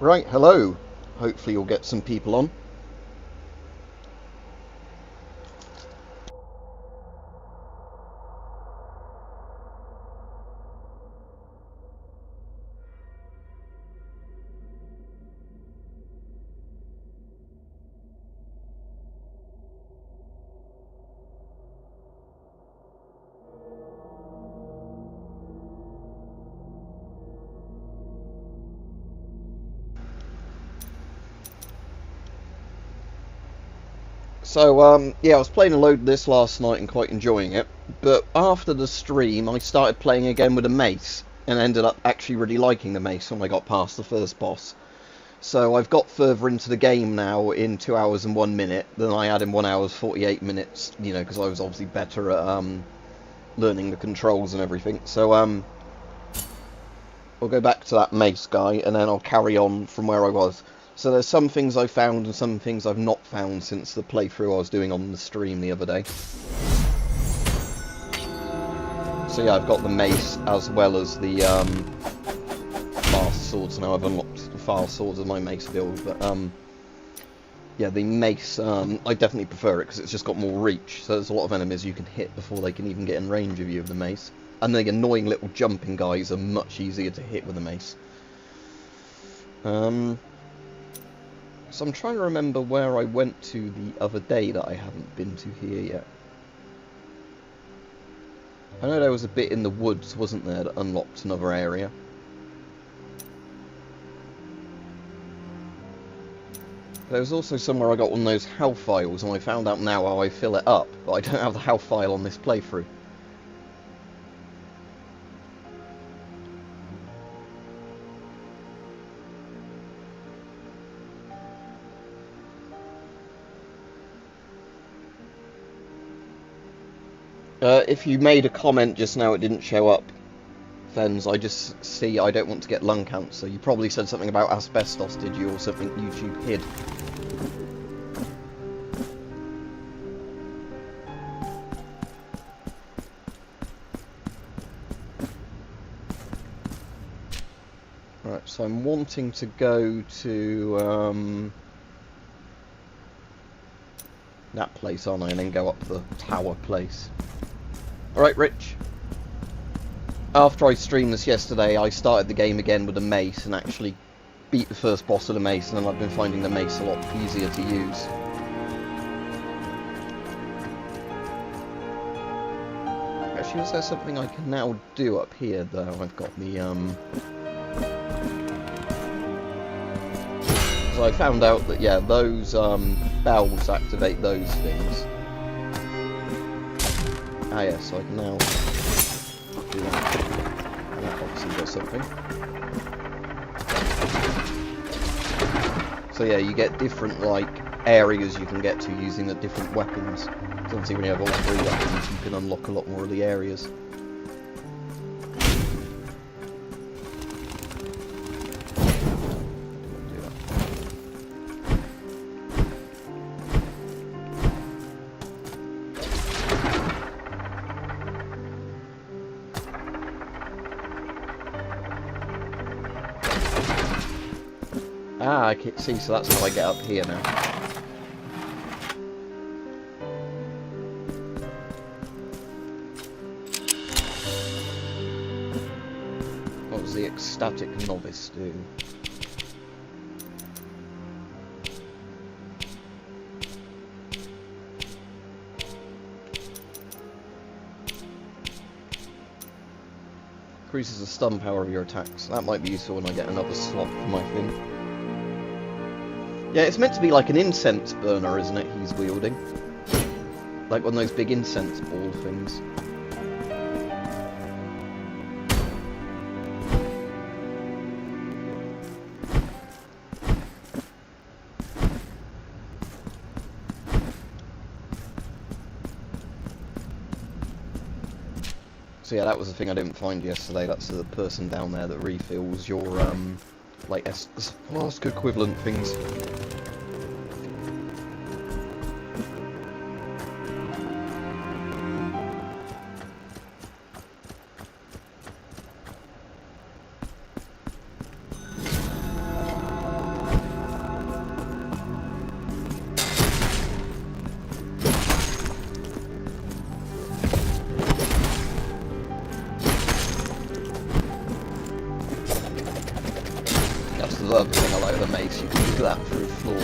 Right, hello. Hopefully you'll get some people on. So, yeah, I was playing a load of this last night and quite enjoying it. But after the stream, I started playing again with a mace and ended up actually really liking the mace when I got past the first boss. So I've got further into the game now in 2 hours and 1 minute than I had in 1 hour 48 minutes, you know, because I was obviously better at learning the controls and everything. So I'll go back to that mace guy and then I'll carry on from where I was. So there's some things I found and some things I've not found since the playthrough I was doing on the stream the other day. So yeah, I've got the mace as well as the fast swords now. I've unlocked the fast swords as my mace build, but yeah, the mace, I definitely prefer it because it's just got more reach. So there's a lot of enemies you can hit before they can even get in range of you with the mace. And the annoying little jumping guys are much easier to hit with the mace. So I'm trying to remember where I went to the other day that I haven't been to here yet. I know there was a bit in the woods, wasn't there, that unlocked another area. There was also somewhere I got one of those health files, and I found out now how I fill it up, but I don't have the health file on this playthrough. If you made a comment just now, it didn't show up, Fens. I just see I don't want to get lung cancer. You probably said something about asbestos, did you, or something YouTube hid. Right, so I'm wanting to go to that place, aren't I, and then go up the tower place. Alright, Rich. After I streamed this yesterday, I started the game again with a mace and actually beat the first boss with the mace, and then I've been finding the mace a lot easier to use. Actually, is there something I can now do up here, though? I've got the, So I found out that, yeah, those, bells activate those things. Ah yes, so I can now do that. And that obviously does something. So yeah, you get different, like, areas you can get to using the different weapons. So obviously when you have all three weapons, you can unlock a lot more of the areas. Ah, I can see, so that's how I get up here now. What does the ecstatic novice do? Increases the stun power of your attacks. That might be useful when I get another slot for my thing. Yeah, it's meant to be like an incense burner, isn't it, he's wielding? Like one of those big incense ball things. So yeah, that was the thing I didn't find yesterday. That's the person down there that refills your, like, flask equivalent things.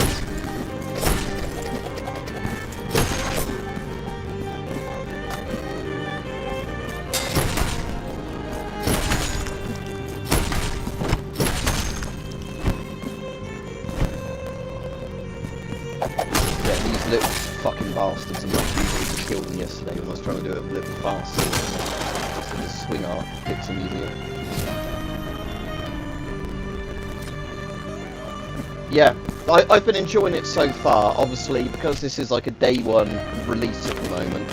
it. Yeah, these little fucking bastards are much easier to kill than yesterday when I was trying to do it a little faster. So the swing art hits them easier. Yeah, I've been enjoying it so far. Obviously, because this is like a day one release at the moment,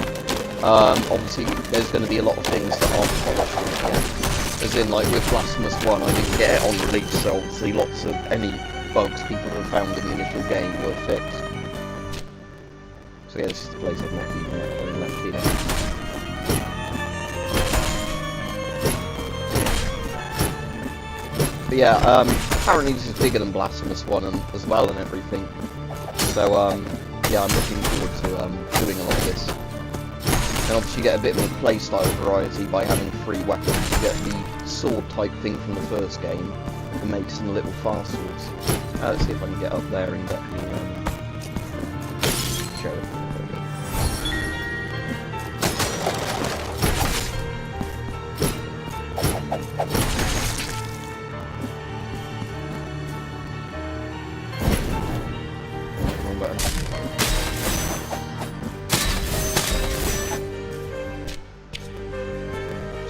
obviously there's going to be a lot of things that aren't polished yet. As in, like with Blasphemous 1, I didn't get it on release, so obviously lots of any bugs people have found in the initial game were fixed. So yeah, this is the place I've not been yet. I left here. But yeah, apparently this is bigger than Blasphemous 1 as well and everything. So yeah, I'm looking forward to doing a lot of this. And obviously you get a bit of a playstyle variety by having 3 weapons. You get the sword type thing from the first game, the mace and the little fast swords. Let's see if I can get up there and get the sheriff.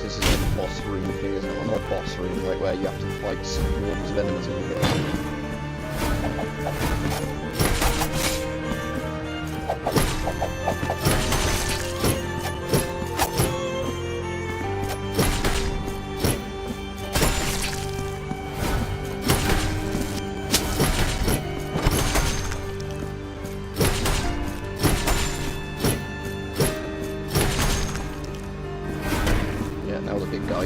This is a boss room thing, isn't it? Well, not boss room, like where you have to fight swarms of enemies all the time. Now the big guy.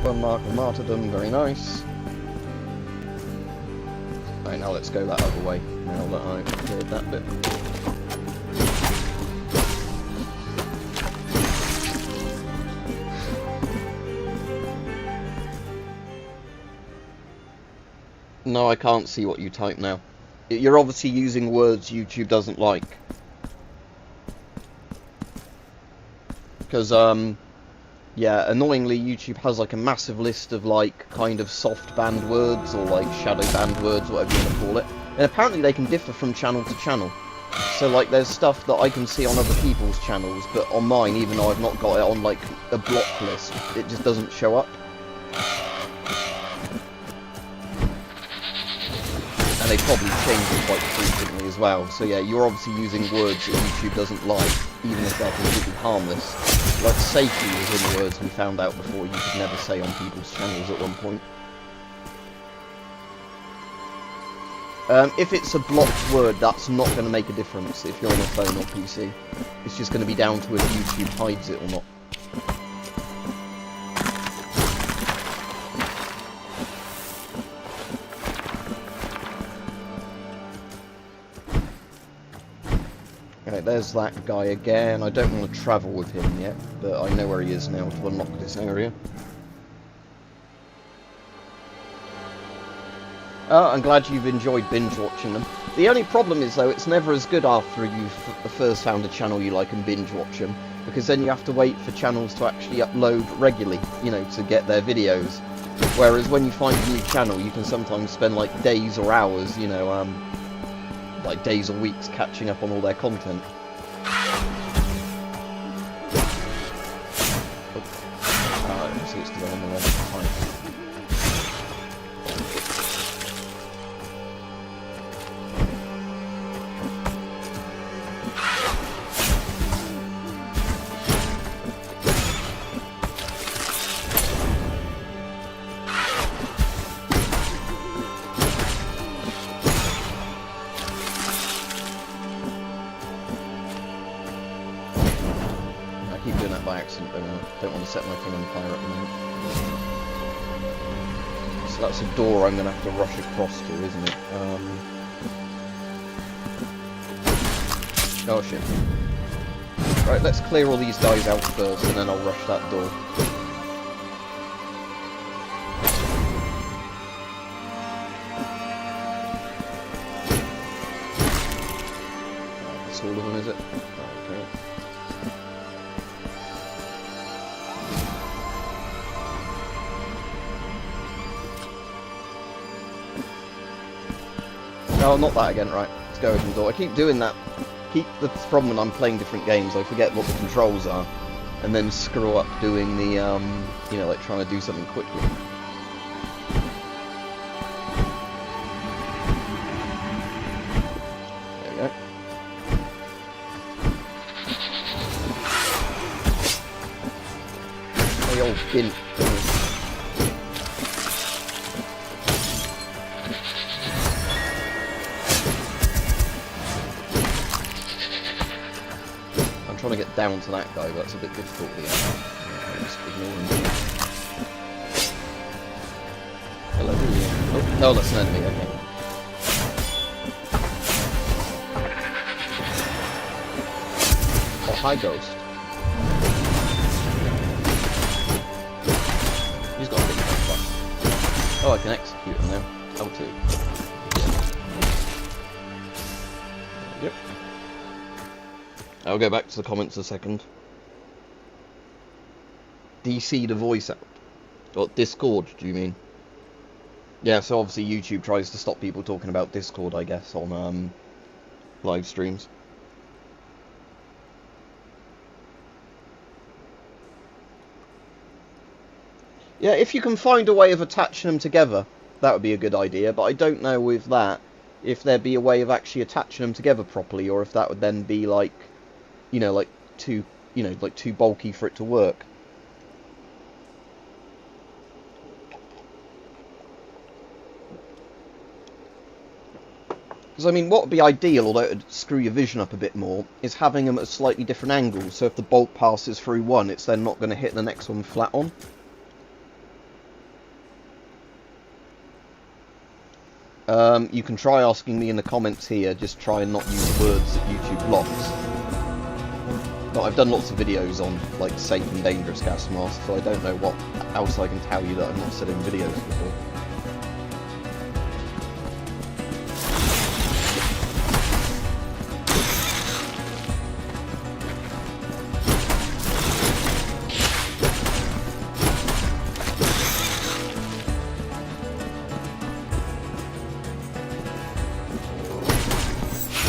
One mark of martyrdom, very nice. Right, now let's go that other way, now that I've cleared that bit. No, I can't see what you type now. You're obviously using words YouTube doesn't like. Because, yeah, annoyingly YouTube has like a massive list of like kind of soft banned words or like shadow banned words, whatever you want to call it. And apparently they can differ from channel to channel. So like there's stuff that I can see on other people's channels, but on mine, even though I've not got it on like a block list, it just doesn't show up. And they probably change it quite frequently as well. So yeah, you're obviously using words that YouTube doesn't like, even if they're completely harmless. Like safety was in the words we found out before you could never say on people's channels at one point. If it's a blocked word, that's not going to make a difference if you're on a phone or PC. It's just going to be down to if YouTube hides it or not. Right, there's that guy again. I don't want to travel with him yet, but I know where he is now to unlock this area. I'm glad you've enjoyed binge watching them. The only problem is though, it's never as good after you've first found a channel you like and binge watch them, because then you have to wait for channels to actually upload regularly, you know, to get their videos. Whereas when you find a new channel, you can sometimes spend like days or hours, you know, like days or weeks catching up on all their content. I see it's because I'm on the wrong time. I keep doing that by accident, don't want to set my thing on fire at the moment. That's a door I'm going to have to rush across to, isn't it? Oh shit. Right, let's clear all these guys out first, and then I'll rush that door. That's all of them, is it? Okay. Oh, not that again, right. Let's go open the door. I keep doing that. The problem when I'm playing different games, I forget what the controls are, and then screw up doing the, you know, like trying to do something quickly. There we go. The old gimp. Trying to get down to that guy, but that's a bit difficult here. Just ignore him. Hello. Oh, no, that's an enemy, okay. Oh, hi, Ghost. He's got a big flashback. Oh, I can execute him now. L2. Yep. I'll go back to the comments a second. DC the voice out. Or Discord, do you mean? Yeah, so obviously YouTube tries to stop people talking about Discord, I guess, on live streams. Yeah, if you can find a way of attaching them together, that would be a good idea, but I don't know with that if there'd be a way of actually attaching them together properly, or if that would then be like, you know, like too bulky for it to work. Because, I mean, what would be ideal, although it would screw your vision up a bit more, is having them at slightly different angles, so if the bolt passes through one, it's then not going to hit the next one flat on. You can try asking me in the comments here, just try and not use words that YouTube blocks. But I've done lots of videos on, like, safe and dangerous gas masks, so I don't know what else I can tell you that I've not said in videos before.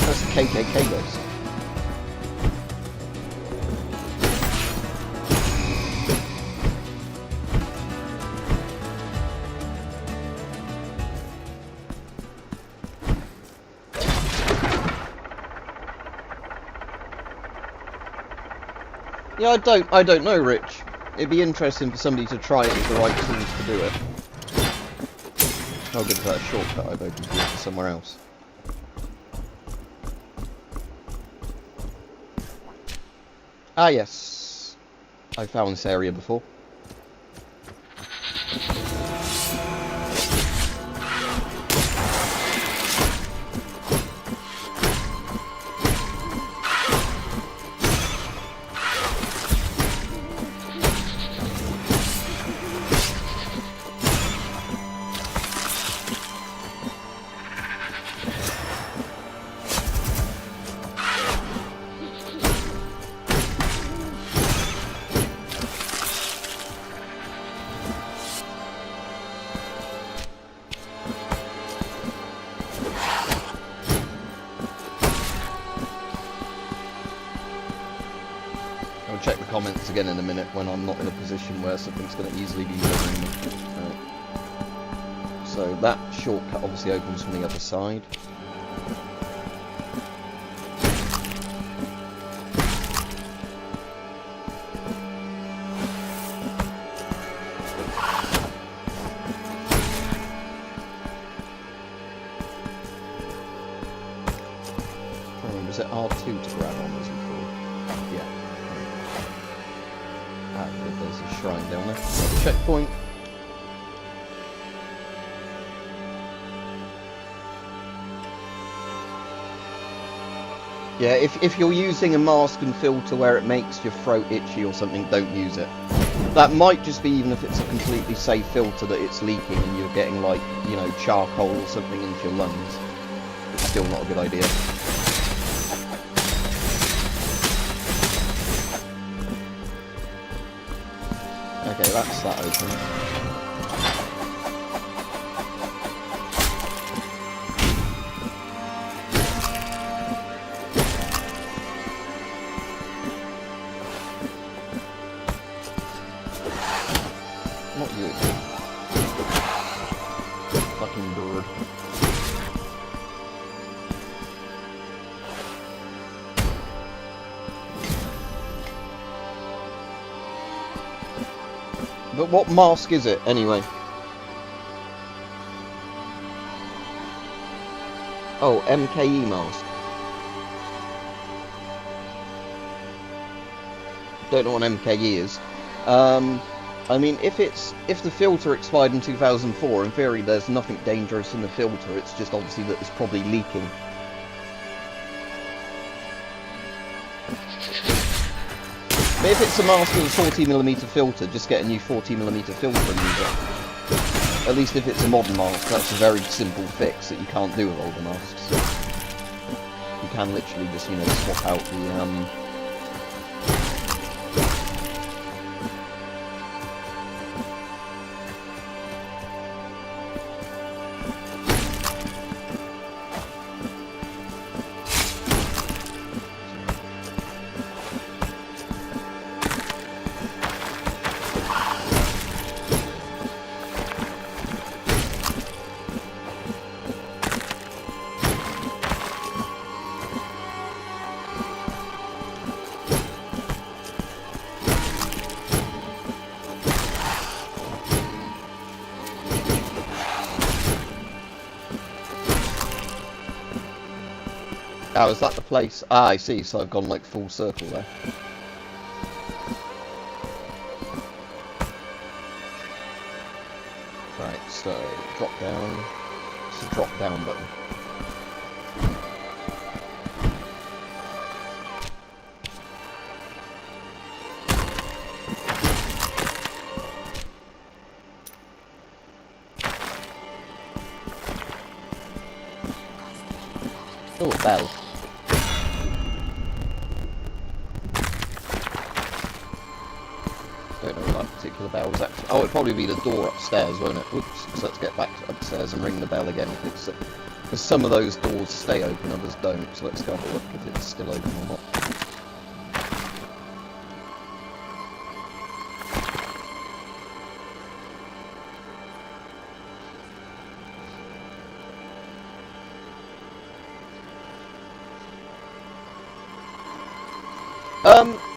That's a KKK ghost. Yeah, I don't know, Rich. It'd be interesting for somebody to try it with the right tools to do it. How good is that shortcut I've opened here for somewhere else? Ah, yes. I found this area before. I'll check the comments again in a minute when I'm not in a position where something's going to easily be bothering me. So that shortcut obviously opens from the other side. Was it R2 to grab on as before? Yeah. Ah, there's a shrine down there. Another checkpoint. Yeah, if you're using a mask and filter where it makes your throat itchy or something, don't use it. That might just be, even if it's a completely safe filter, that it's leaking and you're getting, like, you know, charcoal or something into your lungs. It's still not a good idea. Okay, that's that open. Not you. Fucking bird. But what mask is it, anyway? Oh, MKE mask. Don't know what MKE is. I mean, if the filter expired in 2004, in theory there's nothing dangerous in the filter, it's just obviously that it's probably leaking. But if it's a mask with a 40mm filter, just get a new 40mm filter and use it. At least if it's a modern mask, that's a very simple fix that you can't do with older masks. You can literally just, you know, swap out the, oh, is that the place? Ah, I see, so I've gone like full circle there. Right, so drop down. It's a drop down button. Oh, a bell. Don't know what that particular bell was actually. Oh, it'd probably be the door upstairs, won't it? Oops. So let's get back upstairs and ring the bell again if it's. Because some of those doors stay open, others don't. So let's go have a look if it's still open or not.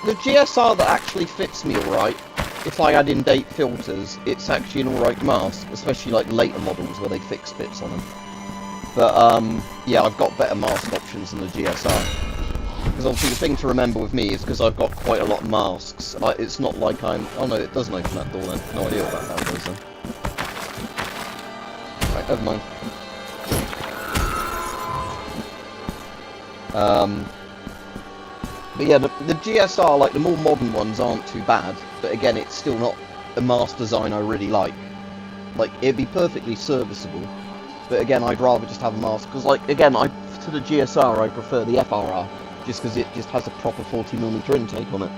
The GSR that actually fits me alright, if I add in-date filters, it's actually an alright mask, especially like later models where they fix bits on them. But, yeah, I've got better mask options than the GSR. Because obviously the thing to remember with me is because I've got quite a lot of masks, it's not like I'm... Oh no, it doesn't open that door then. No idea what that valve is then. Right, never mind. But yeah, the GSR, like the more modern ones, aren't too bad. But again, it's still not a mask design I really like. Like, it'd be perfectly serviceable. But again, I'd rather just have a mask. Because, like, again, to the GSR, I prefer the FRR. Just because it just has a proper 40mm intake on it.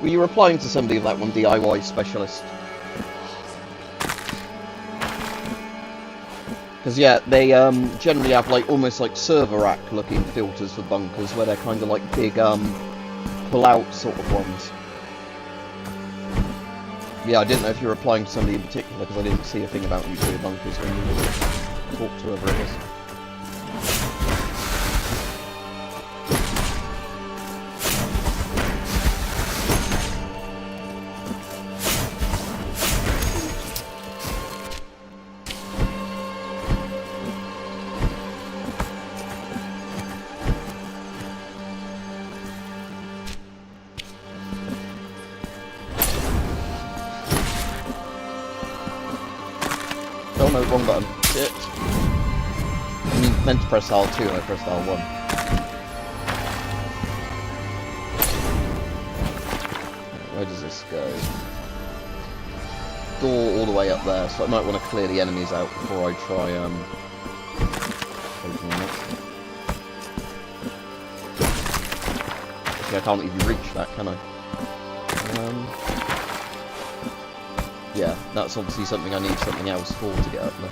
Were you replying to somebody of that one, DIY specialist? Because yeah, they generally have like almost like server rack looking filters for bunkers where they're kind of like big pull out sort of ones. Yeah, I didn't know if you were replying to somebody in particular because I didn't see a thing about nuclear bunkers when you talked to whoever it was. Oh no, wrong button. Shit. I mean, meant to press R2 and I pressed R1. Where does this go? Door all the way up there, so I might want to clear the enemies out before I try opening it. Actually, I can't even reach that, can I? Yeah, that's obviously something I need something else for to get up there.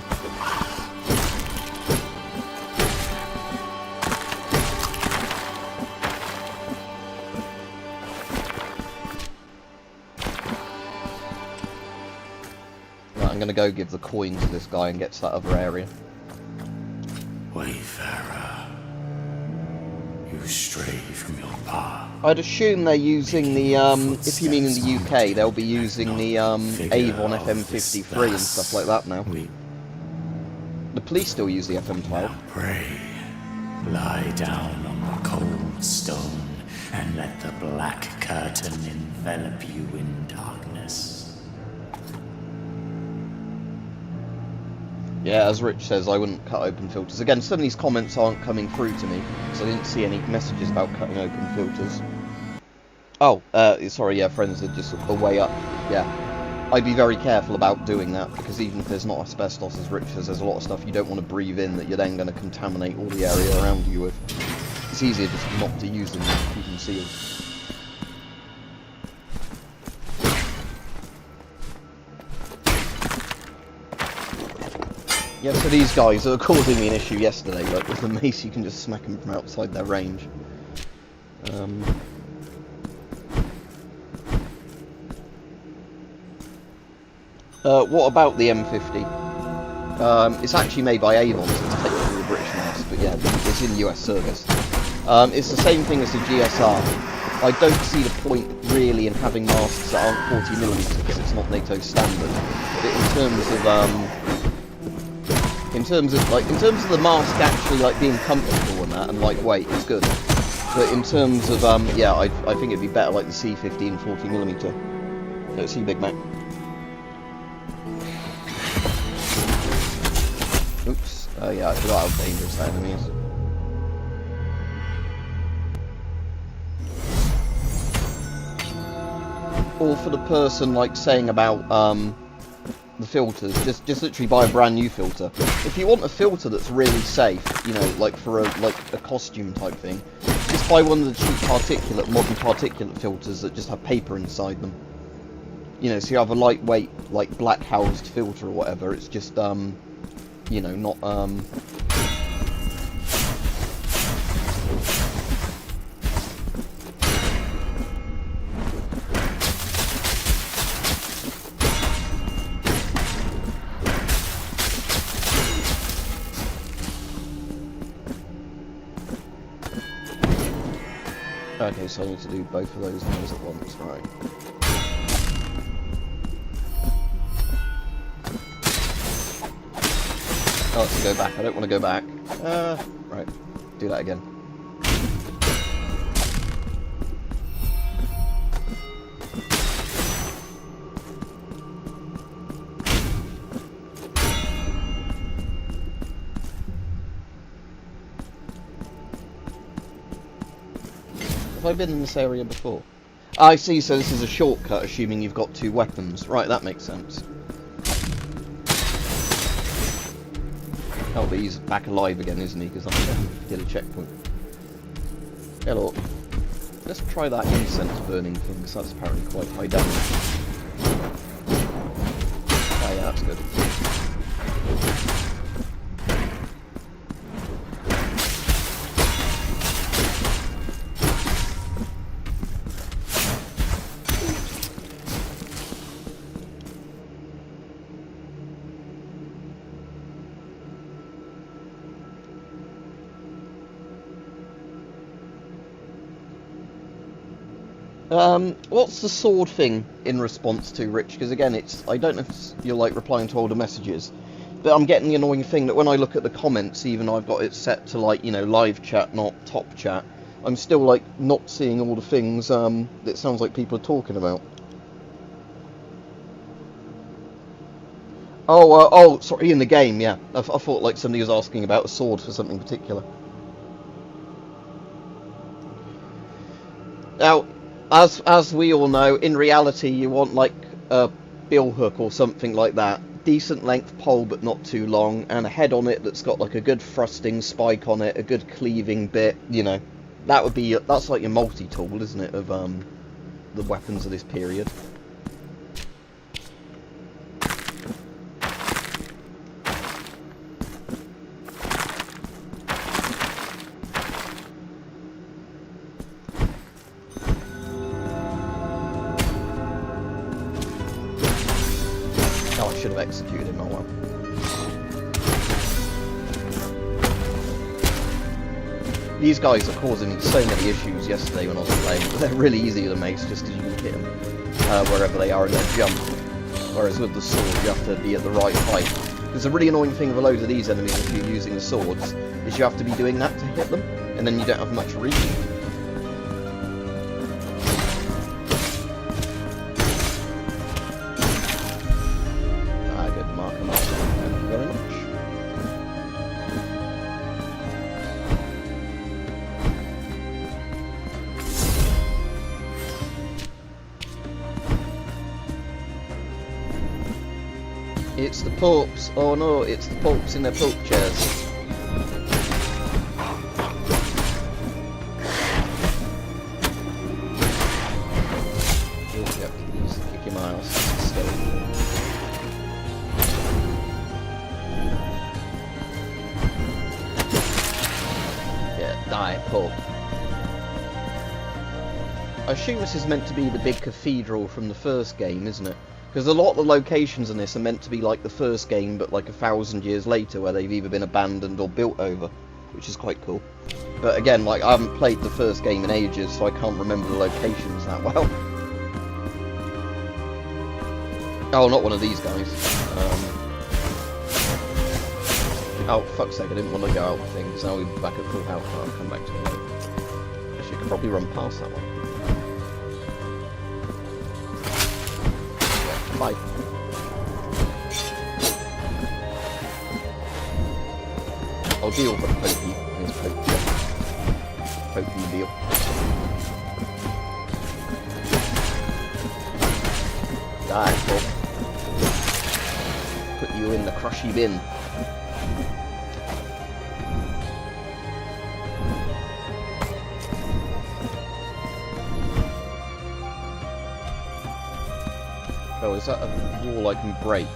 Right, I'm gonna go give the coin to this guy and get to that other area. Wayfarer, you stray from your path. I'd assume they're using the, if you mean in the UK, they'll be using the Avon FM53 and stuff like that now. The police still use the FM12. Pray, lie down on the cold stone and let the black curtain envelop you in darkness. Yeah, as Rich says, I wouldn't cut open filters. Again, some of these comments aren't coming through to me, because I didn't see any messages about cutting open filters. Oh, sorry, yeah, friends are just a way up. Yeah, I'd be very careful about doing that, because even if there's not asbestos, as Rich says, there's a lot of stuff you don't want to breathe in that you're then going to contaminate all the area around you with. It's easier just not to use them and keep them sealed. Yeah, so these guys are causing me an issue yesterday, like with the mace you can just smack them from outside their range. What about the M50? It's actually made by Avon, so it's technically a British mask, but yeah, it's in US service. It's the same thing as the GSR. I don't see the point really in having masks that aren't 40mm because it's not NATO standard. But in terms of the mask actually like being comfortable and that and lightweight, it's good. But in terms of yeah, I think it'd be better like the C15 40mm. Let's see Big Mac. Oops. Oh yeah, I forgot how dangerous that enemy is. Or for the person like saying about the filters, just literally buy a brand new filter. If you want a filter that's really safe, you know, like for a costume type thing, just buy one of the cheap modern particulate filters that just have paper inside them. You know, so you have a lightweight, like black housed filter or whatever. It's just you know, not Okay, so I need to do both of those things at once, right. Oh, let's go back. I don't want to go back. Right. Do that again. Have I been in this area before? I see, so this is a shortcut, assuming you've got two weapons. Right, that makes sense. Oh, but he's back alive again, isn't he? Because I did a checkpoint. Hello. Let's try that incense burning thing, because that's apparently quite high damage. Oh yeah, that's good. What's the sword thing in response to, Rich? Because again, I don't know if you're like replying to older messages, but I'm getting the annoying thing that when I look at the comments, even I've got it set to like, you know, live chat, not top chat, I'm still like not seeing all the things that sounds like people are talking about. Oh, sorry, in the game, yeah. I thought like somebody was asking about a sword for something particular. Now, as we all know, in reality, you want like a bill hook or something like that. Decent length pole, but not too long, and a head on it that's got like a good thrusting spike on it, a good cleaving bit. You know, that's like your multi-tool, isn't it, of the weapons of this period. Oh, I should have executed him, oh well. These guys are causing me so many issues yesterday when I was playing, but they're really easy to mace just because you can hit them wherever they are in their jump. Whereas with the sword, you have to be at the right height. Because the really annoying thing with a load of these enemies, if you're using the swords, is you have to be doing that to hit them, and then you don't have much reach. Good mark. Thank you very much. It's the popes. Oh no, it's the popes in their pope chairs. Yep, he's kicking my ass. Yeah, die, pope. I assume this is meant to be the big cathedral from the first game, isn't it? Because a lot of the locations in this are meant to be like the first game, but like 1,000 years later, where they've either been abandoned or built over, which is quite cool. But again, like, I haven't played the first game in ages, so I can't remember the locations that well. Oh, not one of these guys. Oh, fuck's sake, I didn't want to go out with things. Now we're back at full health, I'll come back to it later. Actually, I could probably run past that one. Bye. I'll deal with Pokey and his Pokey deal. Die, Bob. Put you in the crushy bin. Oh, is that a wall I can break?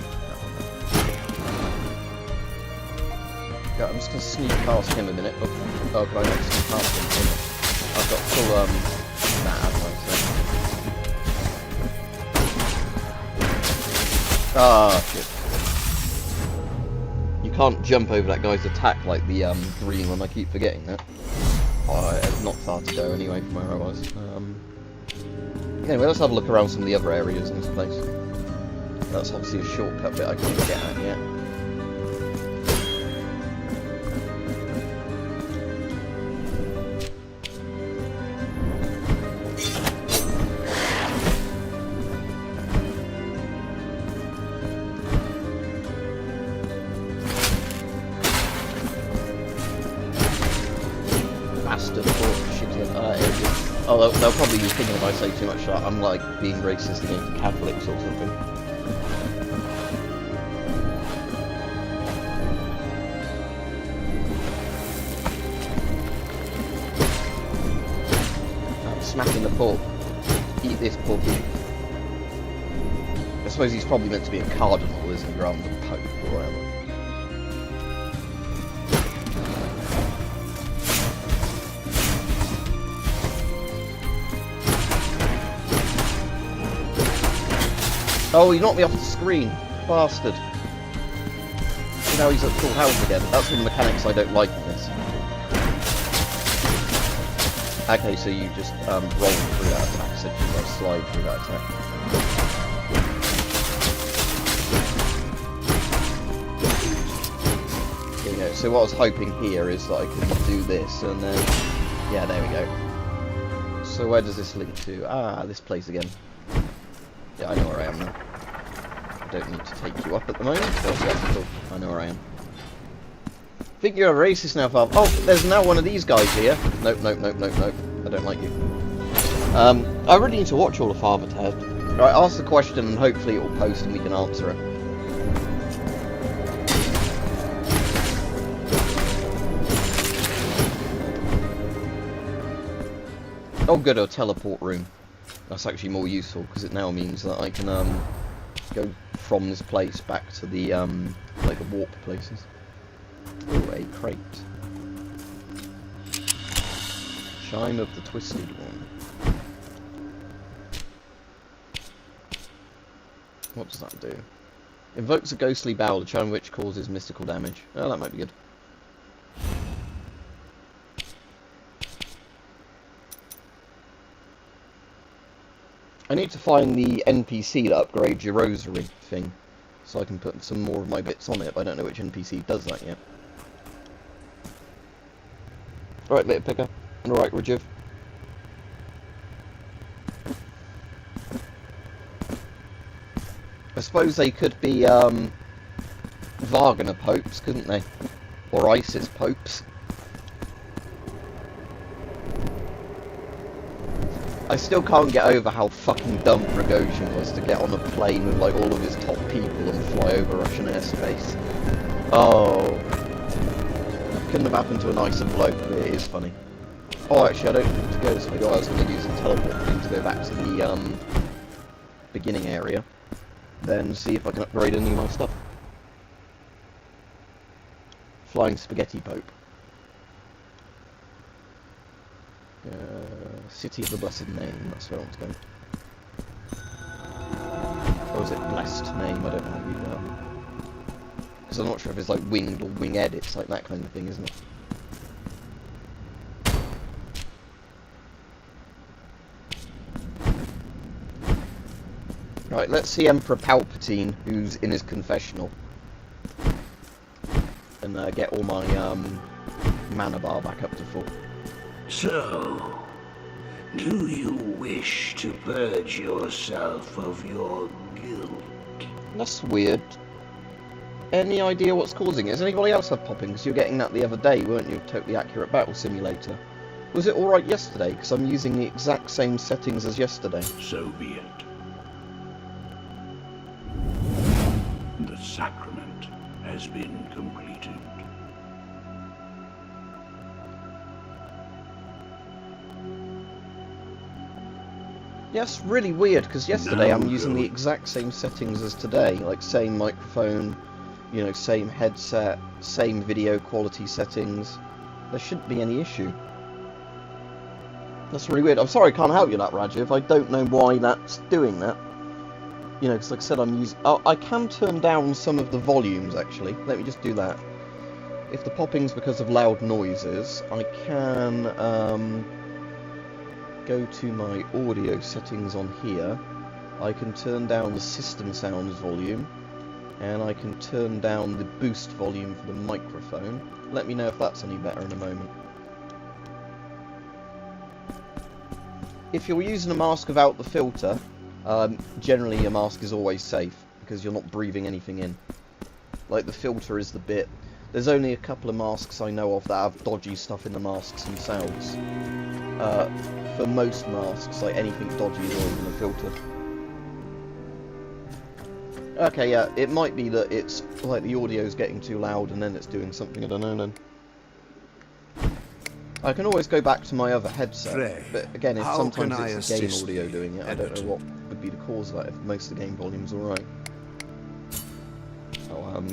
Yeah, I'm just going to sneak past him a minute. Oh, can I not sneak past him? I've got full, that, haven't I? So. Ah, shit. You can't jump over that guy's attack like the, green one, I keep forgetting that. Oh, it's not far to go anyway from where I was. Anyway, let's have a look around some of the other areas in this place. That's obviously a shortcut bit I can't get at yet. Bastard shit. Oh, they'll probably be thinking if I say too much that I'm like being racist against Catholics or something. Smacking the pork. Eat this pork. I suppose he's probably meant to be a cardinal, isn't he, rather than pope or whatever. Oh, he knocked me off the screen. Bastard. So now he's at full health again. That's one of the mechanics I don't like in this. Okay, so you just roll through that attack, essentially, like slide through that attack. There you go. So what I was hoping here is that I can do this, and then... yeah, there we go. So where does this link to? Ah, this place again. Yeah, I know where I am now. don't need to take you up at the moment. Oh, yeah, cool. I know where I am. Think you're a racist now, Father. Oh, there's now one of these guys here. Nope, nope, nope, nope, nope. I don't like you. I really need to watch all of Father Ted. Right, ask the question and hopefully it will post and we can answer it. Oh good, a teleport room. That's actually more useful because it now means that I can go from this place back to the like the warp places. Oh, a crate. Shine of the Twisted One. What does that do? Invokes a ghostly bowl, the charm which causes mystical damage. Oh, that might be good. I need to find the NPC that upgrades your rosary thing, so I can put some more of my bits on it, but I don't know which NPC does that yet. Right, Little Picker. Alright, Rajiv. I suppose they could be, Wagner popes, couldn't they? Or ISIS popes. I still can't get over how fucking dumb Prigozhin was to get on a plane with, like, all of his top people and fly over Russian airspace. Oh. Couldn't have happened to a nicer bloke, but it is funny. Oh, actually, I don't need to go this way. I was going to use the teleport thing to go back to the, beginning area. Then see if I can upgrade any of my stuff. Flying Spaghetti Pope. City of the Blessed Name, that's where I want to go. Or is it Blessed Name? I don't know how you do that. Because I'm not sure if it's like winged or winged, it's like that kind of thing, isn't it? Right, let's see Emperor Palpatine, who's in his confessional. And get all my mana bar back up to full. So, do you wish to purge yourself of your guilt? That's weird. Any idea what's causing it? Does anybody else have popping? Because you were getting that the other day, weren't you? Totally Accurate Battle Simulator. Was it alright yesterday? Because I'm using the exact same settings as yesterday. So be it. The sacrament has been completed. Yes, really weird, because yesterday I'm using the exact same settings as today. Like, same microphone, you know, same headset, same video quality settings. There shouldn't be any issue. That's really weird. I'm sorry I can't help you that, Rajiv. I don't know why that's doing that. You know, because like I said, I'm using... Oh, I can turn down some of the volumes, actually. Let me just do that. If the popping's because of loud noises, I can go to my audio settings on here. I can turn down the system sounds volume, and I can turn down the boost volume for the microphone. Let me know if that's any better in a moment. If you're using a mask without the filter, generally your mask is always safe, because you're not breathing anything in. Like, the filter is the bit... There's only a couple of masks I know of that have dodgy stuff in the masks themselves. For most masks, like, anything dodgy is always in the filter. Okay, yeah, it might be that it's, like, the audio's getting too loud and then it's doing something, I don't know then. I can always go back to my other headset, Frey, but again, if sometimes it's the game assist audio doing it, I don't know Everton? what would be the cause of that if most of the game volume's alright. Oh,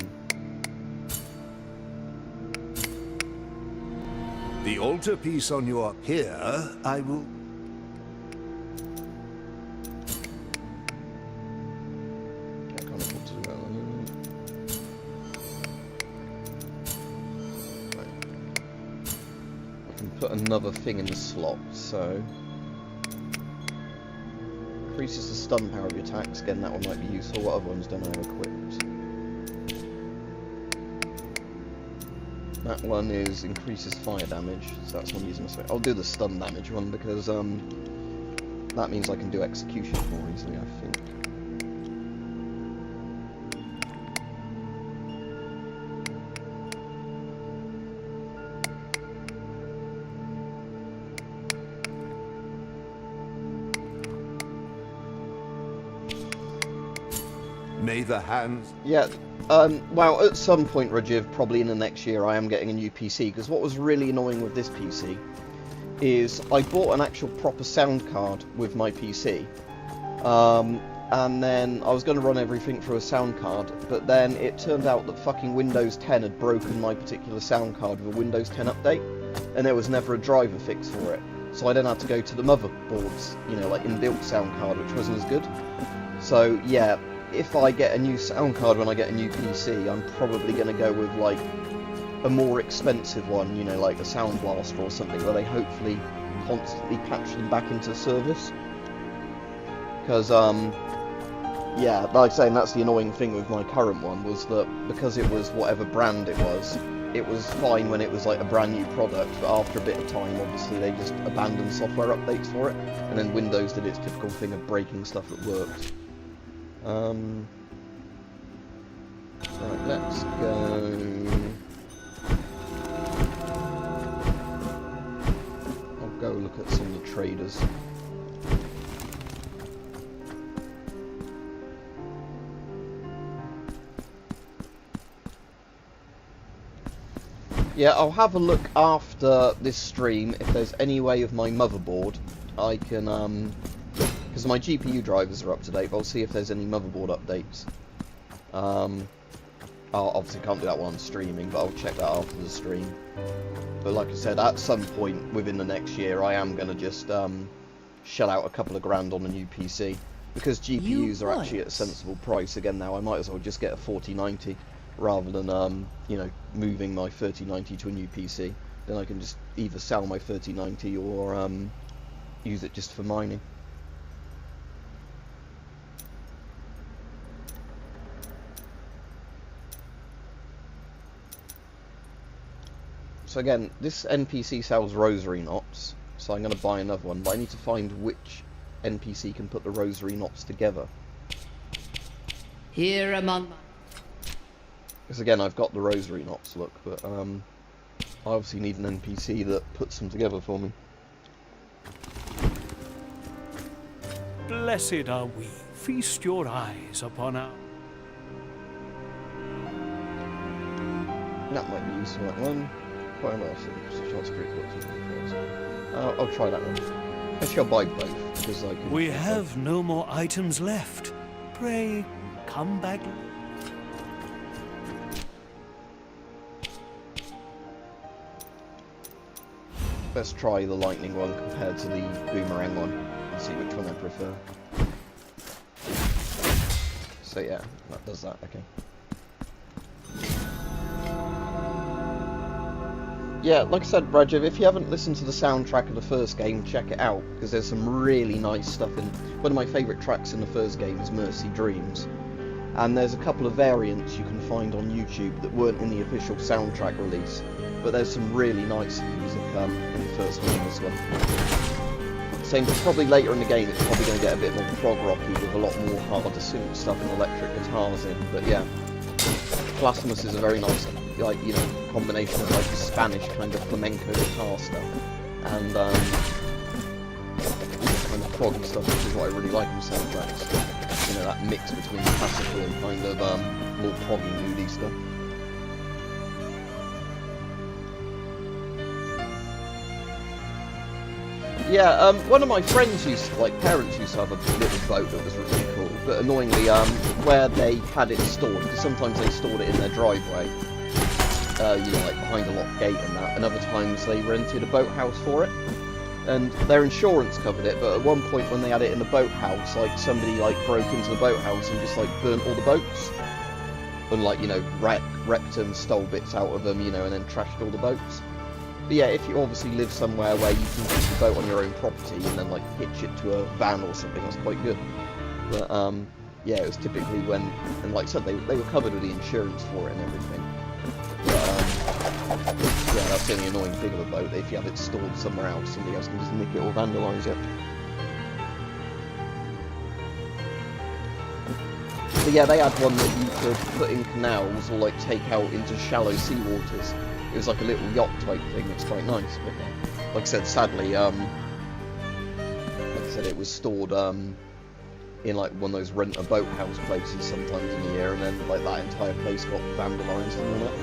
The altarpiece on your pier, I will... I can't afford to do that. Right. I can put another thing in the slot, so... Increases the stun power of your attacks, again that one might be useful. What other ones don't I have equipped? That one is increases fire damage, so that's one using a... I'll do the stun damage one because that means I can do execution more easily, I think. May the hands... Yeah, well, at some point, Rajiv, probably in the next year, I am getting a new PC, because what was really annoying with this PC is I bought an actual proper sound card with my PC, and then I was going to run everything through a sound card, but then it turned out that fucking Windows 10 had broken my particular sound card with a Windows 10 update, and there was never a driver fix for it. So I then had to go to the motherboard's, you know, like inbuilt sound card, which wasn't as good. So yeah, if I get a new sound card when I get a new PC, I'm probably going to go with like a more expensive one, you know, like a Sound Blaster or something, where they hopefully constantly patch them back into service. Because yeah, like I was saying, that's the annoying thing with my current one, was that because it was whatever brand it was fine when it was like a brand new product, but after a bit of time, obviously, they just abandoned software updates for it, and then Windows did its typical thing of breaking stuff that worked. Right, let's go... I'll go look at some of the traders. Yeah, I'll have a look after this stream if there's any way of my motherboard I can, because my GPU drivers are up to date, but I'll see if there's any motherboard updates. I obviously can't do that while I'm streaming, but I'll check that after the stream. But like I said, at some point within the next year, I am going to just shell out a couple of grand on a new PC. Because GPUs are actually at a sensible price again now, I might as well just get a 4090. Rather than, you know, moving my 3090 to a new PC. Then I can just either sell my 3090 or use it just for mining. So again, this NPC sells rosary knots, so I'm going to buy another one, but I need to find which NPC can put the rosary knots together. Here among... Because again, I've got the rosary knots, look, but I obviously need an NPC that puts them together for me. Blessed are we. Feast your eyes upon our... That might be useful, that one. Quite a lot of chance I'll try that one. Actually, I'll buy both, because I can... We have no more items left. Pray, come back... Let's try the lightning one compared to the boomerang one and see which one I prefer. So yeah, that does that, okay. Yeah, like I said, Rajiv, if you haven't listened to the soundtrack of the first game, check it out, because there's some really nice stuff in... One of my favourite tracks in the first game is Mercy Dreams. And there's a couple of variants you can find on YouTube that weren't in the official soundtrack release. But there's some really nice music in the first one as well. Same, probably later in the game it's probably going to get a bit more prog rocky with a lot more harder synth stuff and electric guitars in. But yeah, Blasphemous is a very nice, like, you know, combination of like Spanish kind of flamenco guitar stuff and kind of proggy stuff, which is what I really like in soundtracks. You know, that mix between classical and kind of more proggy, moody stuff. Yeah, one of my friends parents used to have a little boat that was really cool, but annoyingly, where they had it stored, because sometimes they stored it in their driveway, you know, like behind a locked gate and that, and other times they rented a boathouse for it, and their insurance covered it, but at one point when they had it in the boathouse, like, somebody, like, broke into the boathouse and just, like, burnt all the boats, and, like, you know, wrecked them, stole bits out of them, you know, and then trashed all the boats. But yeah, if you obviously live somewhere where you can keep the boat on your own property and then like hitch it to a van or something, that's quite good. But yeah, it was typically when, and like I said, they were covered with the insurance for it and everything. But yeah, that's the only annoying thing of a boat. If you have it stored somewhere else, somebody else can just nick it or vandalise it. But yeah, they had one that you could put in canals or like take out into shallow seawaters. It was like a little yacht type thing. It's quite nice, but like I said, sadly, like I said, it was stored in like one of those rent-a-boat house places sometimes in a year, and then like that entire place got vandalised and all that.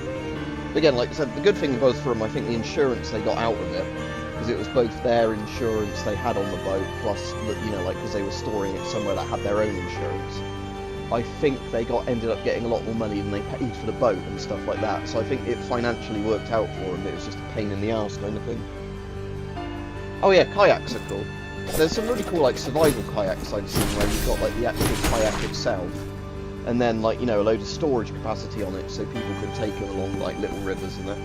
But again, like I said, the good thing was for them, I think the insurance they got out of it, because it was both their insurance they had on the boat, plus, you know, like, because they were storing it somewhere that had their own insurance. I think they ended up getting a lot more money than they paid for the boat and stuff like that, so I think it financially worked out for them. It was just a pain in the arse kind of thing. Oh yeah, kayaks are cool. There's some really cool like survival kayaks I've seen where you've got like the actual kayak itself, and then like, you know, a load of storage capacity on it so people can take them along like little rivers and that.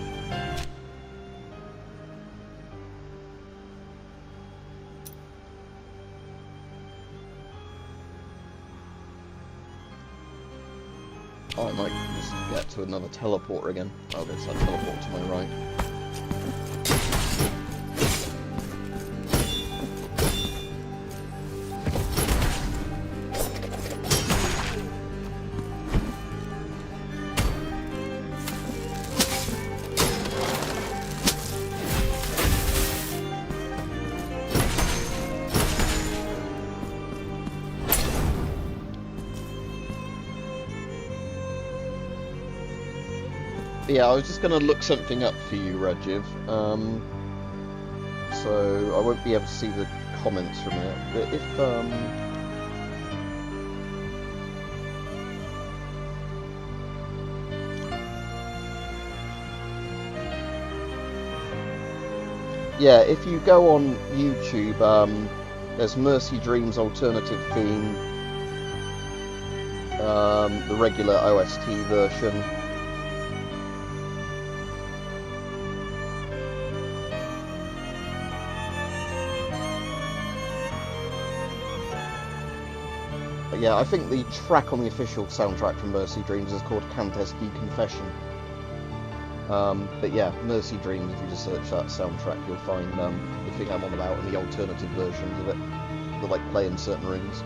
Oh, I might just get to another teleporter again. Oh, there's that teleport to my right. Yeah, I was just going to look something up for you, Rajiv. So I won't be able to see the comments from it. But if yeah, if you go on YouTube, there's Mercy Dream's alternative theme, the regular OST version. Yeah, I think the track on the official soundtrack from Mercy Dreams is called Countess Deconfession. But yeah, Mercy Dreams, if you just search that soundtrack, you'll find the thing I'm on about and the alternative versions of it that like play in certain rooms.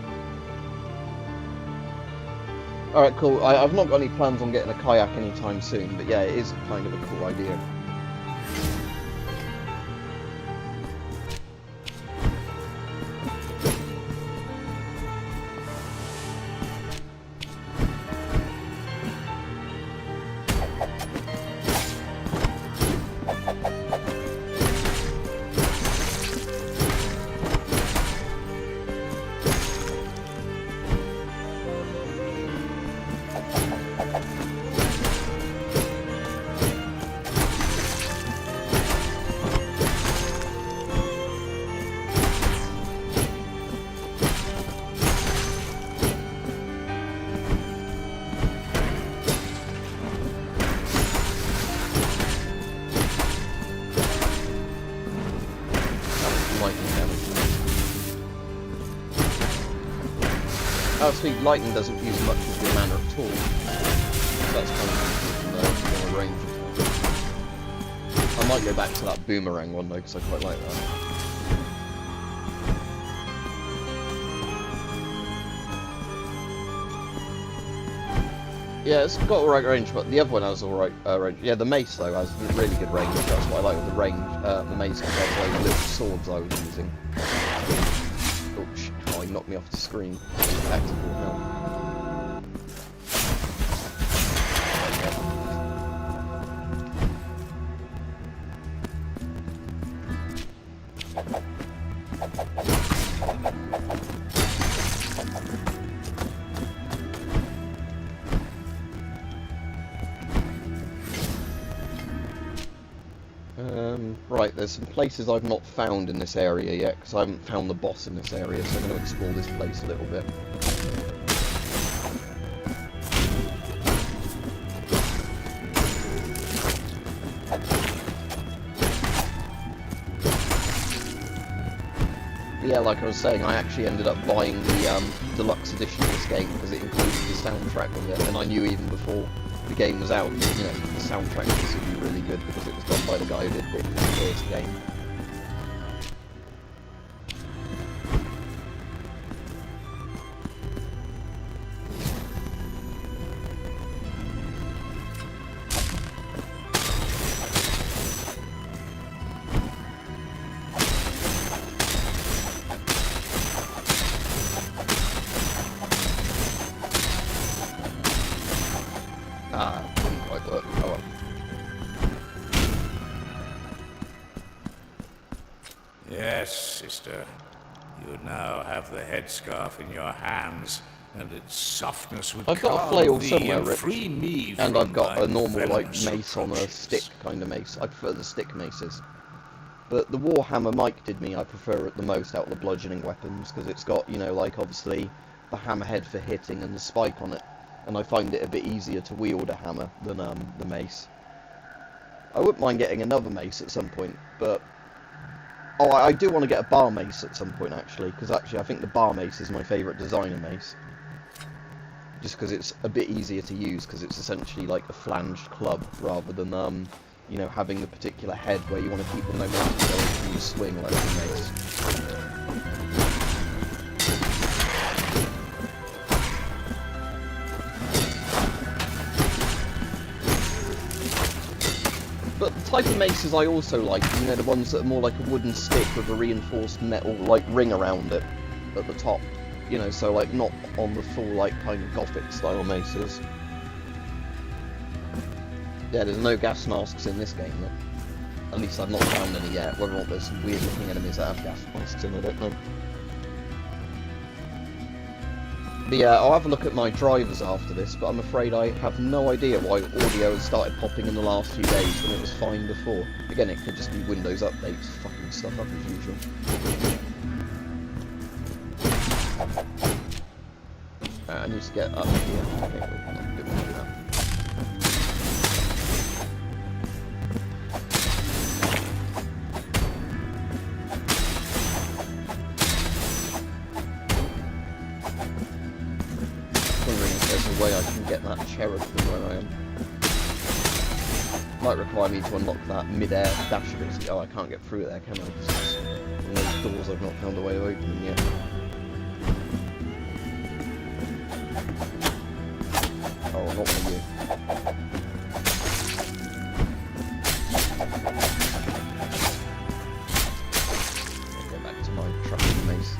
Alright, cool. I've not got any plans on getting a kayak anytime soon, but yeah, it is kind of a cool idea. Oh, sweet, lightning doesn't use much of your mana at all. So that's kind of the range of it. I might go back to that boomerang one though, because I quite like that. Yeah, it's got alright range, but the other one has alright range. Yeah, the mace though has really good range. That's what I like with the range, the mace compared to those little swords I was using. Oh shit! Oh, he knocked me off the screen. Tactical help. Right, there's some places I've not found in this area yet, because I haven't found the boss in this area, so I'm going to explore this place a little bit. Yeah, like I was saying, I actually ended up buying the deluxe edition of this game because it included the soundtrack with it, and I knew even before the game was out, you know, the soundtrack was going to be really good because it was done by the guy who did the first game. Ah, didn't quite work. Oh well. Yes, sister. You now have the headscarf in your hands, and its softness would I've got a calm flail thee somewhere, and Rich. free me And from I've got thy a normal, like, venomous mace on a approaches. stick kind of mace. I prefer the stick maces. But the Warhammer Mike did me, I prefer it the most out of the bludgeoning weapons, because it's got, you know, like, obviously, the hammerhead for hitting and the spike on it. And I find it a bit easier to wield a hammer than the mace. I wouldn't mind getting another mace at some point, but... Oh, I do want to get a bar mace at some point, actually, because actually I think the bar mace is my favourite designer mace. Just because it's a bit easier to use, because it's essentially like a flanged club, rather than, you know, having the particular head where you want to keep the momentum going when you swing like the mace. But the type of maces I also like, you know, the ones that are more like a wooden stick with a reinforced metal, like, ring around it at the top. You know, so, like, not on the full, like, kind of Gothic style maces. Yeah, there's no gas masks in this game, though. At least I've not found any yet. Whether or not there's some weird looking enemies that have gas masks in, I don't know. But yeah, I'll have a look at my drivers after this, but I'm afraid I have no idea why audio has started popping in the last few days when it was fine before. Again, it could just be Windows updates fucking stuff up as usual. I need to get up here. Okay, well, no, didn't want to do that. Wondering if there's a way I can get that cherub from where I am. Might require me to unlock that mid-air dash ability. Oh, I can't get through it there, can I? Because it's one of those doors I've not found a way of opening yet. Oh, not one of you. I'll go back to my tracking mace.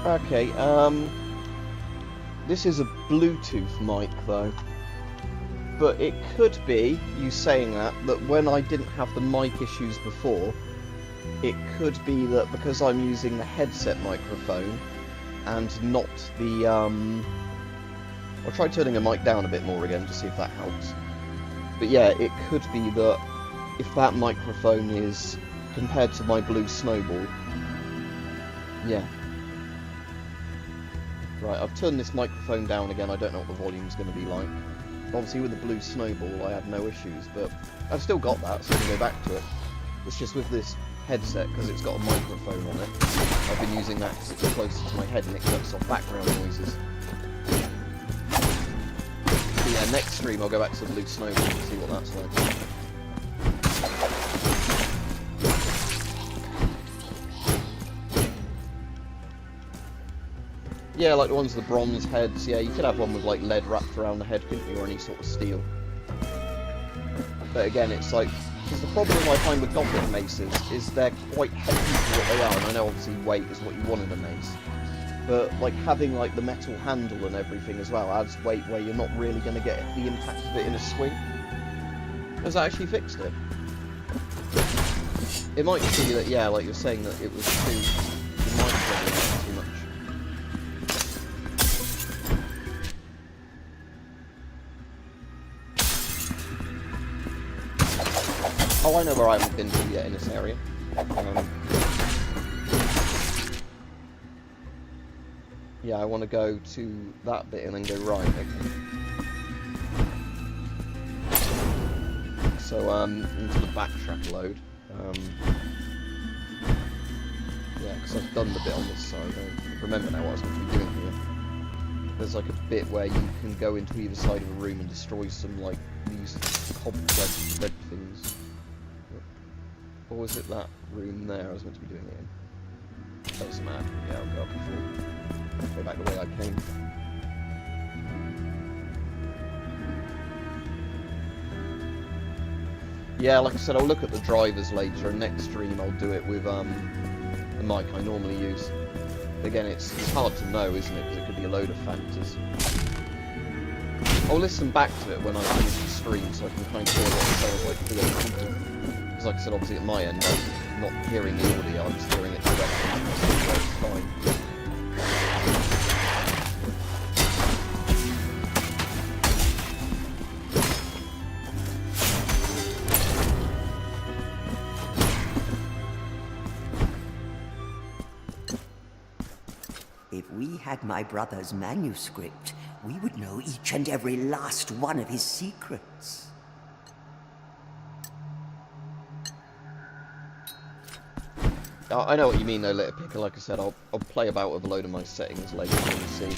Okay, this is a Bluetooth mic though. But it could be, you saying that when I didn't have the mic issues before, it could be that because I'm using the headset microphone and not the, I'll try turning the mic down a bit more again to see if that helps. But yeah, it could be that if that microphone is compared to my Blue Snowball, yeah. Right, I've turned this microphone down again, I don't know what the volume's going to be like. Obviously with the Blue Snowball I had no issues, but I've still got that, so I'm going to go back to it. It's just with this headset, because it's got a microphone on it, I've been using that because it's closer to my head and it cuts off background noises. But yeah, next stream I'll go back to the Blue Snowball and see what that's like. Yeah, like the ones with the bronze heads. Yeah, you could have one with like lead wrapped around the head, couldn't you, or any sort of steel. But again, it's like, because the problem I find with Gothic maces is they're quite heavy for what they are, and I know obviously weight is what you want in a mace. But like having like the metal handle and everything as well adds weight where you're not really going to get the impact of it in a swing. Has that actually fixed it? It might be that, yeah, like you're saying, that it was too, it might be too much. Oh, I know where I haven't been to yet in this area. Yeah, I want to go to that bit and then go right. Okay. So, into the backtrack load. Yeah, because I've done the bit on this side. I remember now what I was going to be doing here. There's like a bit where you can go into either side of a room and destroy some, like, these cobweb red things. Or was it that room there I was meant to be doing it in? That was mad. Yeah, I'll go up before. Go back the way I came. Yeah, like I said, I'll look at the drivers later, and next stream I'll do it with the mic I normally use. Again, it's hard to know, isn't it? Because it could be a load of factors. I'll listen back to it when I finish the stream so I can kind of hear what it sounds like to other people. Because like I said, obviously at my end, I'm not hearing the audio, I'm just hearing it directly, so it's fine. If we had my brother's manuscript, we would know each and every last one of his secrets. I know what you mean though, Little Picker. Like I said, I'll play about with a load of my settings later and see.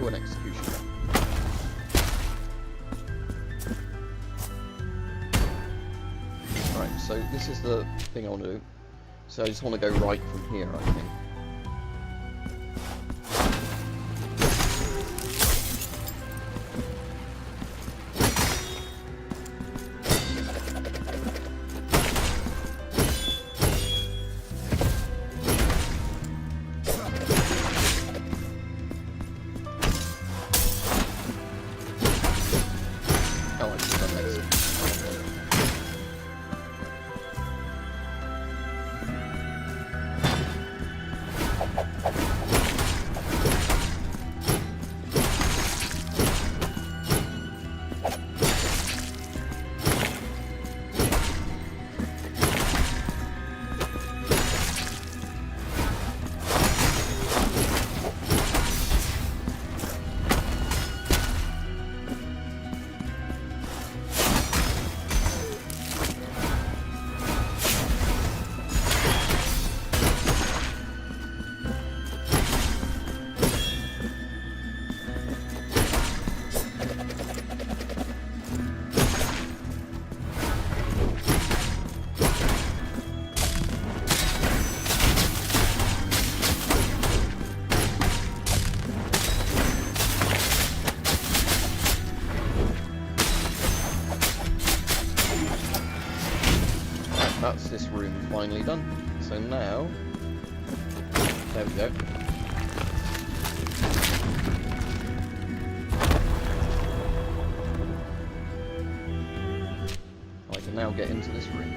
Oh, an executioner. Right, so this is the thing I want to do. So I just want to go right from here, I think. Oh, I see, that makes sense. That's this room finally done. So now, there we go. I can now get into this room.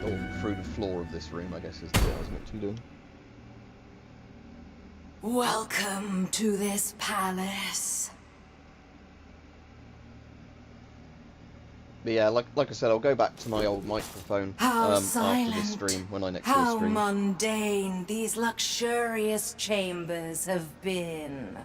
Or through the floor of this room, I guess is the bit I was meant to be doing. Welcome to this palace. But yeah, like I said, I'll go back to my old microphone after this stream, when I next do a How stream. mundane these luxurious chambers have been.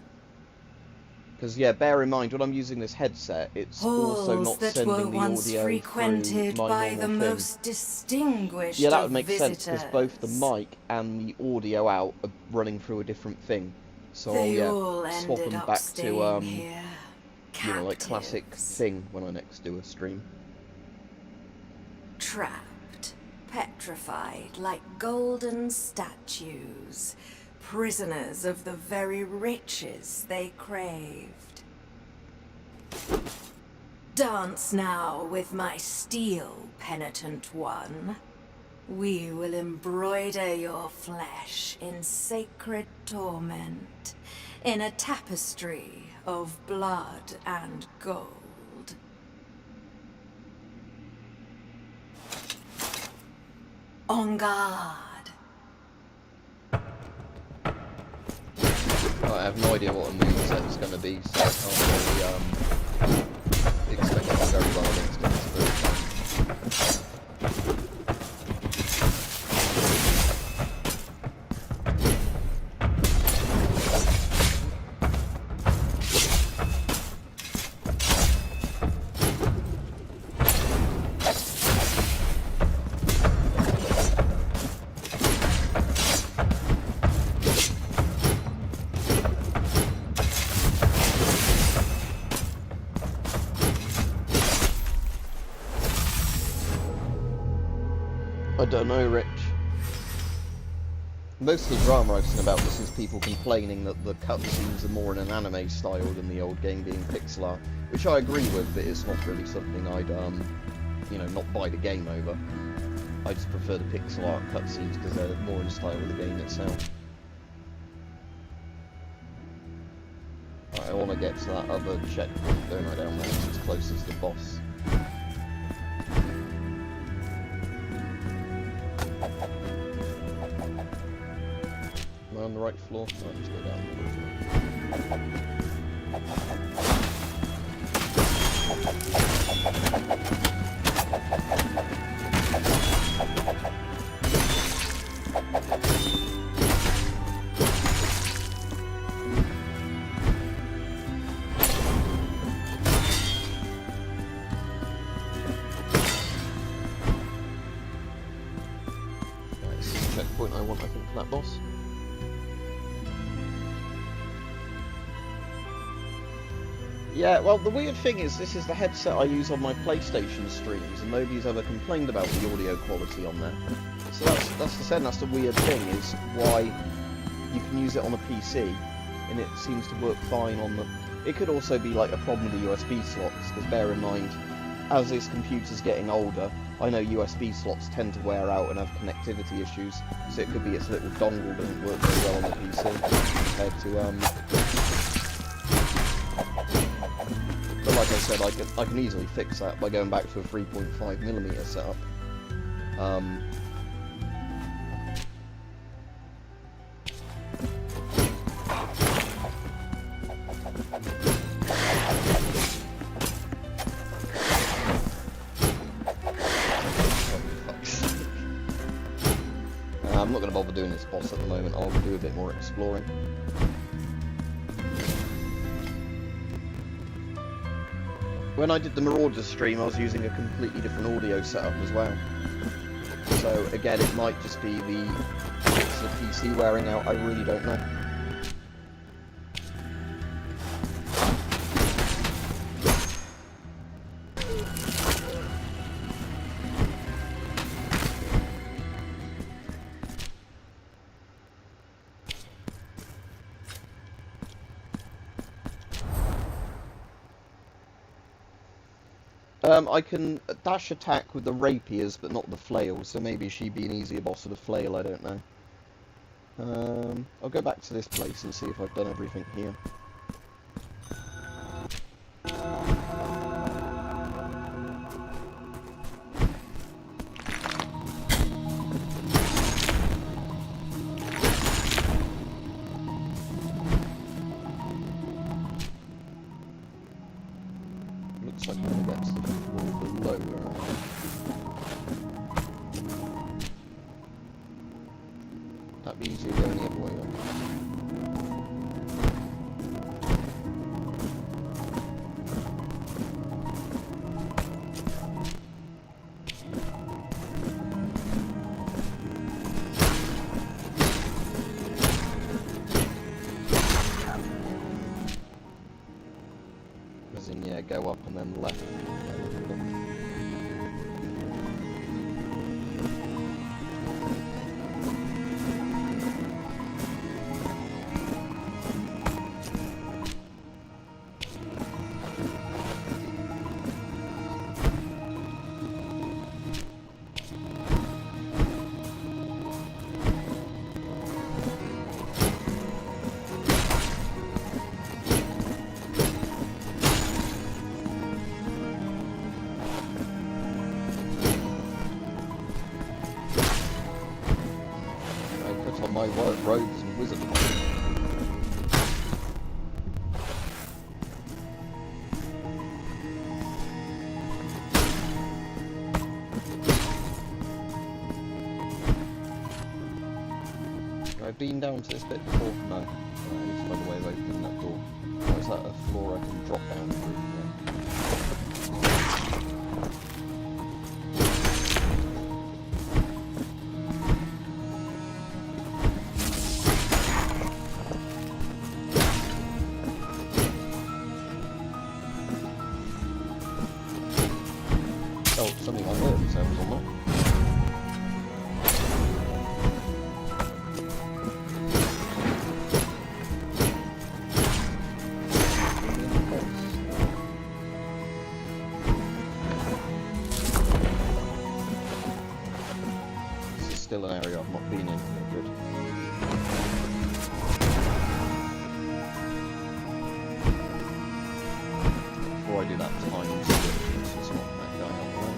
Because yeah, bear in mind, when I'm using this headset, it's also Halls not that sending were the once audio frequented through my by the normal thing. most distinguished Yeah, that of would make sense, because both the visitors. mic and the audio out are running through a different thing. So They I'll all swap ended them up back to, staying here. you know, like classic Captives. thing when I next do a stream. Trapped, petrified like golden statues, prisoners of the very riches they craved. Dance now with my steel, penitent one. We will embroider your flesh in sacred torment, in a tapestry of blood and gold. On guard. I have no idea what a moveset is going to be, so I can't really expect it to go very well against it the first time. I don't know, Rich. Most of the drama I've seen about this is people complaining that the cutscenes are more in an anime style than the old game being pixel art, which I agree with, but it's not really something I'd, you know, not buy the game over. I just prefer the pixel art cutscenes because they're more in style with the game itself. Right, I want to get to that other checkpoint, don't I, down there, it's closest to the boss. Am I on the right floor? No, let's go down the Nice. Checkpoint I want, I think, for that boss. Yeah, well, the weird thing is, this is the headset I use on my PlayStation streams, and nobody's ever complained about the audio quality on there. So that's the weird thing, is why you can use it on a PC, and it seems to work fine on the... It could also be like a problem with the USB slots, because bear in mind, as this computer's getting older, I know USB slots tend to wear out and have connectivity issues, so it could be its little dongle doesn't work very well on the PC, compared to, But like I said, I can easily fix that by going back to a 3.5mm setup. I'm not going to bother doing this boss at the moment, I'll do a bit more exploring. When I did the Marauder stream, I was using a completely different audio setup as well. So again, it might just be the PC wearing out, I really don't know. I can dash attack with the rapiers, but not the flails, so maybe she'd be an easier boss with a flail, I don't know. I'll go back to this place and see if I've done everything here. Looks like I'm going to get to the floor below where I am. That'd be easier going the other way up. As in, yeah, go up and then left. My robes and wizard. I've been down to this bit before? No. I need to find a way of opening that door. Or is that a floor I can drop down through? Yeah. Oh, something I heard sounds on that. still an area I've not been in. Good. Before I do that time switch, let's just knock that guy out of the way.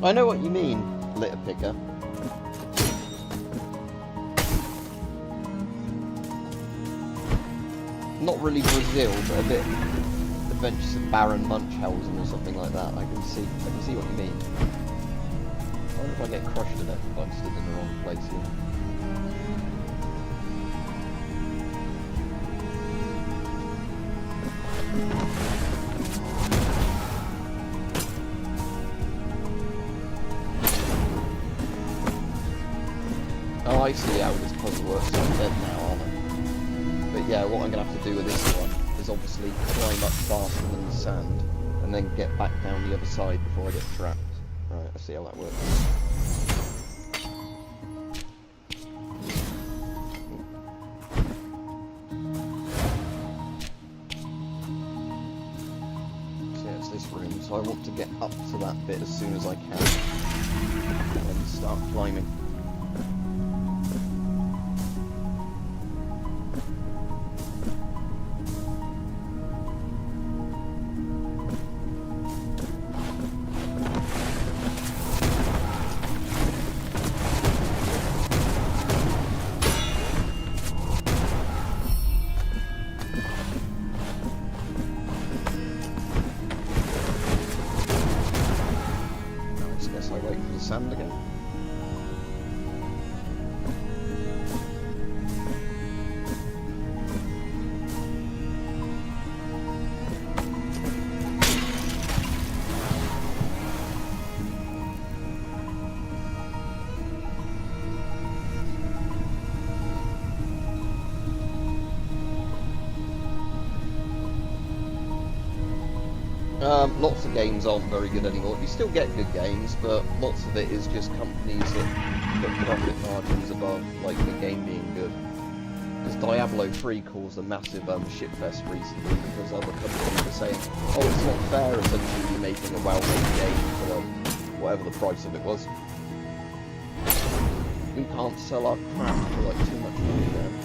I know what you mean, litter picker. Not really Brazil, but a bit Adventures of Baron Munchausen or something like that. I can see what you mean. I wonder if I get crushed to death if I'm stood in the wrong place here. Oh, I see how this puzzle works. So I'm dead now, aren't I? But yeah, what I'm going to have to do with this one is obviously climb up faster than the sand, and then get back down the other side before I get trapped. Right, let's see how that works. So yeah, it's this room, so I want to get up to that bit as soon as I can, and then start climbing. Sand again. Lots of games aren't very good anymore. You still get good games, but lots of it is just companies that put profit margins above like the game being good. Because Diablo 3 caused a massive shitfest recently because other companies were saying, oh, it's not fair essentially making a well-made game for whatever the price of it was. We can't sell our crap for like too much money then.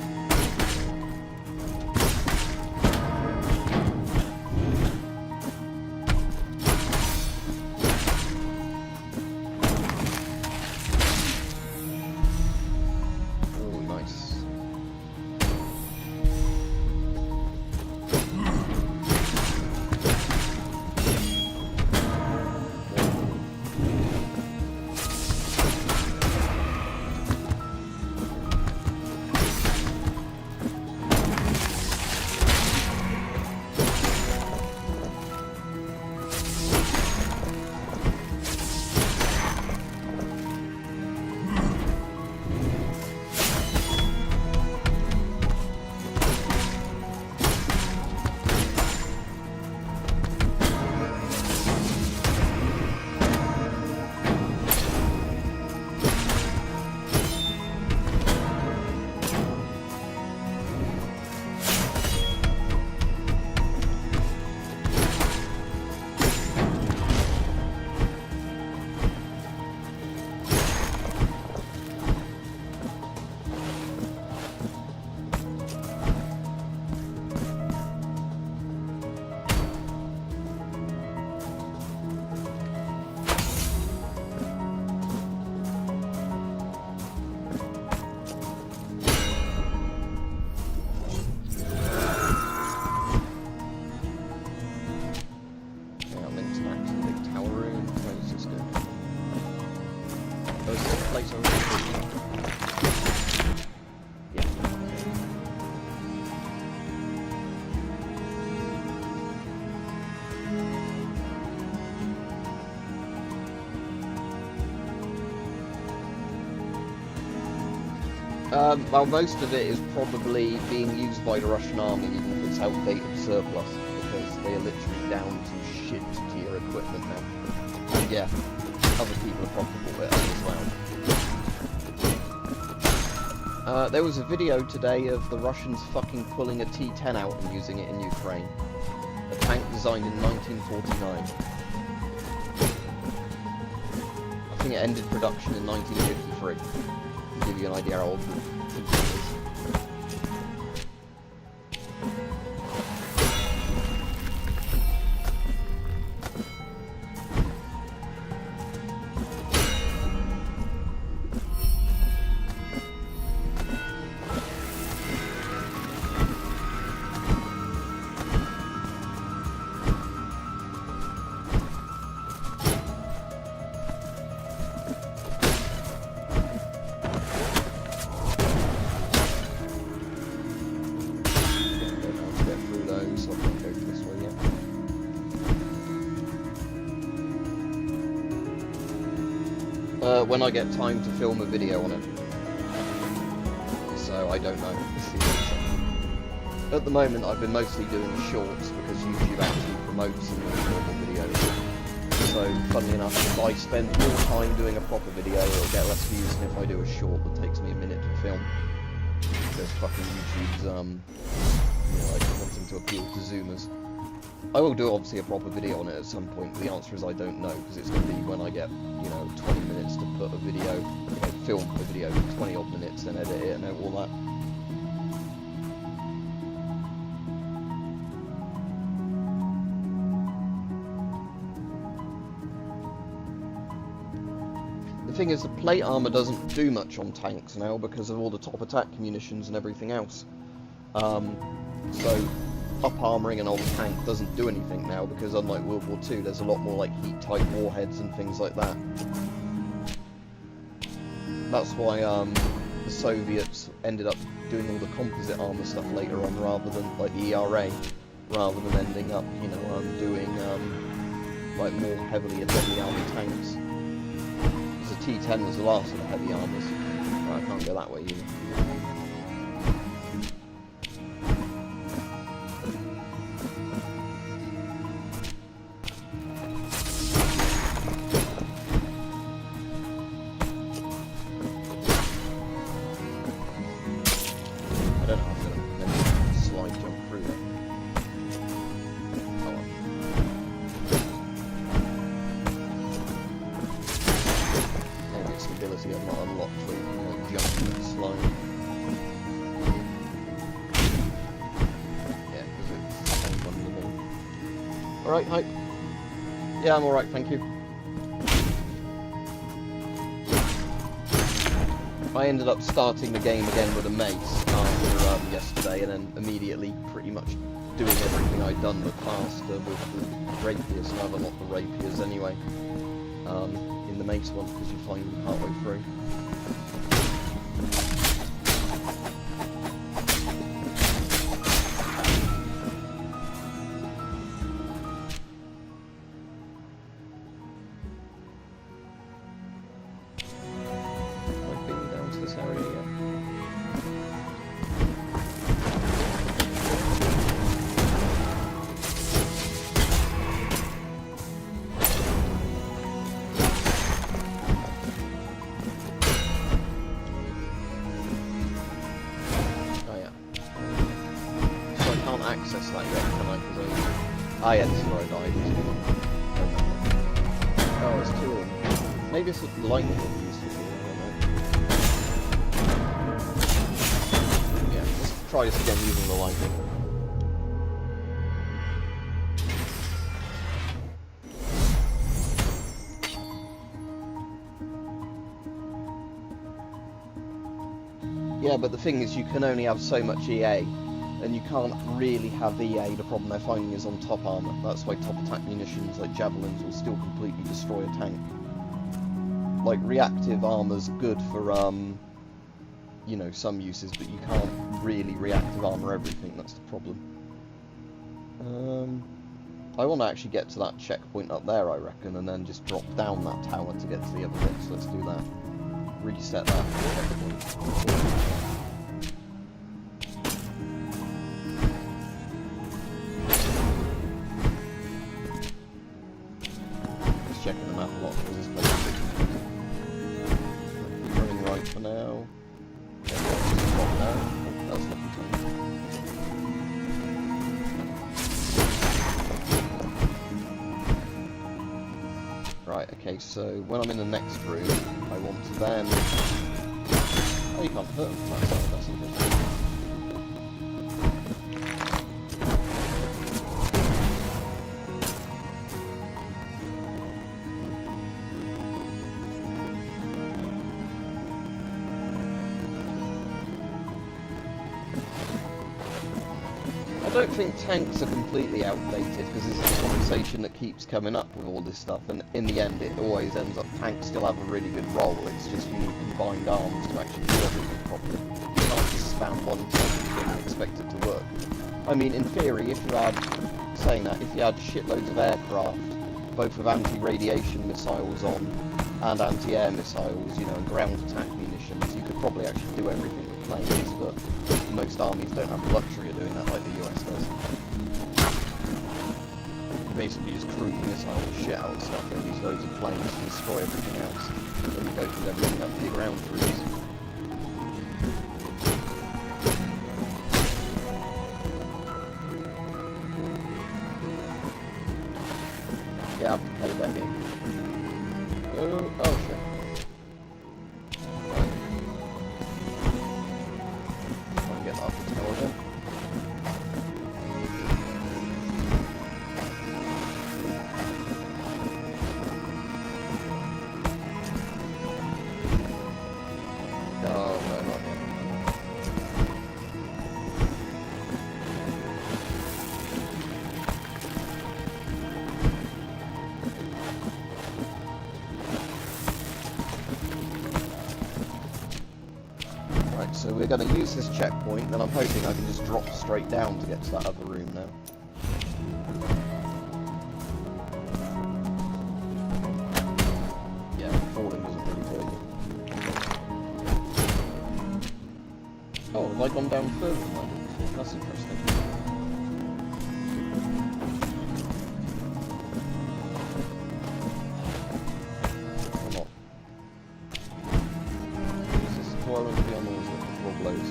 Well, most of it is probably being used by the Russian army, even if it's outdated surplus, because they are literally down to shit tier equipment now. And yeah, other people are profitable with it as well. There was a video today of the Russians fucking pulling a T-10 out and using it in Ukraine. A tank designed in 1949. I think it ended production in 1953. To give you an idea how old the thing is. When I get time to film a video on it. So I don't know. At the moment I've been mostly doing shorts because YouTube actually promotes in normal videos. So funnily enough, if I spend more time doing a proper video it'll get less views than if I do a short that takes me a minute to film. Because fucking YouTube's like wanting to appeal to Zoomers. I will do obviously a proper video on it at some point. The answer is I don't know, because it's going to be when I get, 20 minutes to put a video, film a video, 20 odd minutes, and edit it and all that. The thing is, the plate armor doesn't do much on tanks now because of all the top attack munitions and everything else. So up-armoring an old tank doesn't do anything now because unlike World War II there's a lot more like heat-type warheads and things like that. That's why the Soviets ended up doing all the composite armor stuff later on rather than like the ERA, rather than ending up doing like more heavily armored tanks. Because the T-10 was the last of the heavy armors. Right, I can't go that way either. Alright, Hype? Yeah, I'm alright, thank you. I ended up starting the game again with a mace after yesterday, and then immediately pretty much doing everything I'd done but faster with the rapiers, and I have a lot of rapiers anyway, in the mace one, because you find them partway through. Access that yet, can I? Because I yeah, this is where I died. Oh, it's two of them. Maybe it's lightning will be useful for them, I don't know. Yeah, let's try this again using the lightning. Yeah, but the thing is, you can only have so much EA. And you can't really have EA. The problem they're finding is on top armor. That's why top attack munitions like javelins will still completely destroy a tank. Like reactive armor's good for some uses, but you can't really reactive armor everything. That's the problem. I want to actually get to that checkpoint up there, I reckon, and then just drop down that tower to get to the other bit. So let's do that. reset that. Just checking the map a lot because this place is a bit confusing. Keep running right for now. That's looking fine. Right, okay, so when I'm in the next room, I want to then... Oh, you can't hurt them. That's interesting. I don't think tanks are completely outdated, because this is a conversation that keeps coming up with all this stuff, and in the end it always ends up tanks still have a really good role. It's just you need combined arms to actually do everything properly. You can't just spam one tank and expect it to work. I mean, in theory, if you had, saying that, if you had shitloads of aircraft, both with anti-radiation missiles on, and anti-air missiles, you know, and ground attack munitions, you could probably actually do everything with planes, but most armies don't have the luxury of doing that like the US does. You basically just cruise missile the shit out of stuff and use loads of planes to destroy everything else. Then you go with everything up to your ground troops. Yeah, I've played that game. Oh shit. Get off the tower then. Oh, no, not yet. Right, so we're going to use this checkpoint, and I'm hoping I can just drop straight down to get to that other room now. Yeah, falling doesn't really hurt you. Oh, have I gone down further than I did before? That's interesting. Come on. Is this the door I want to be on, or is it before it blows?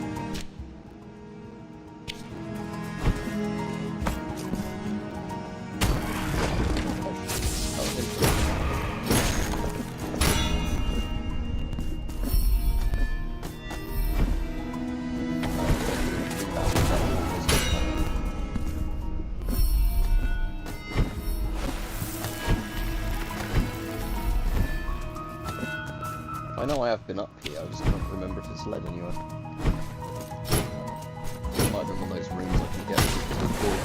I know I have been up here, I just can't remember if it's led anywhere. It might have been one of those rooms I can get to the door.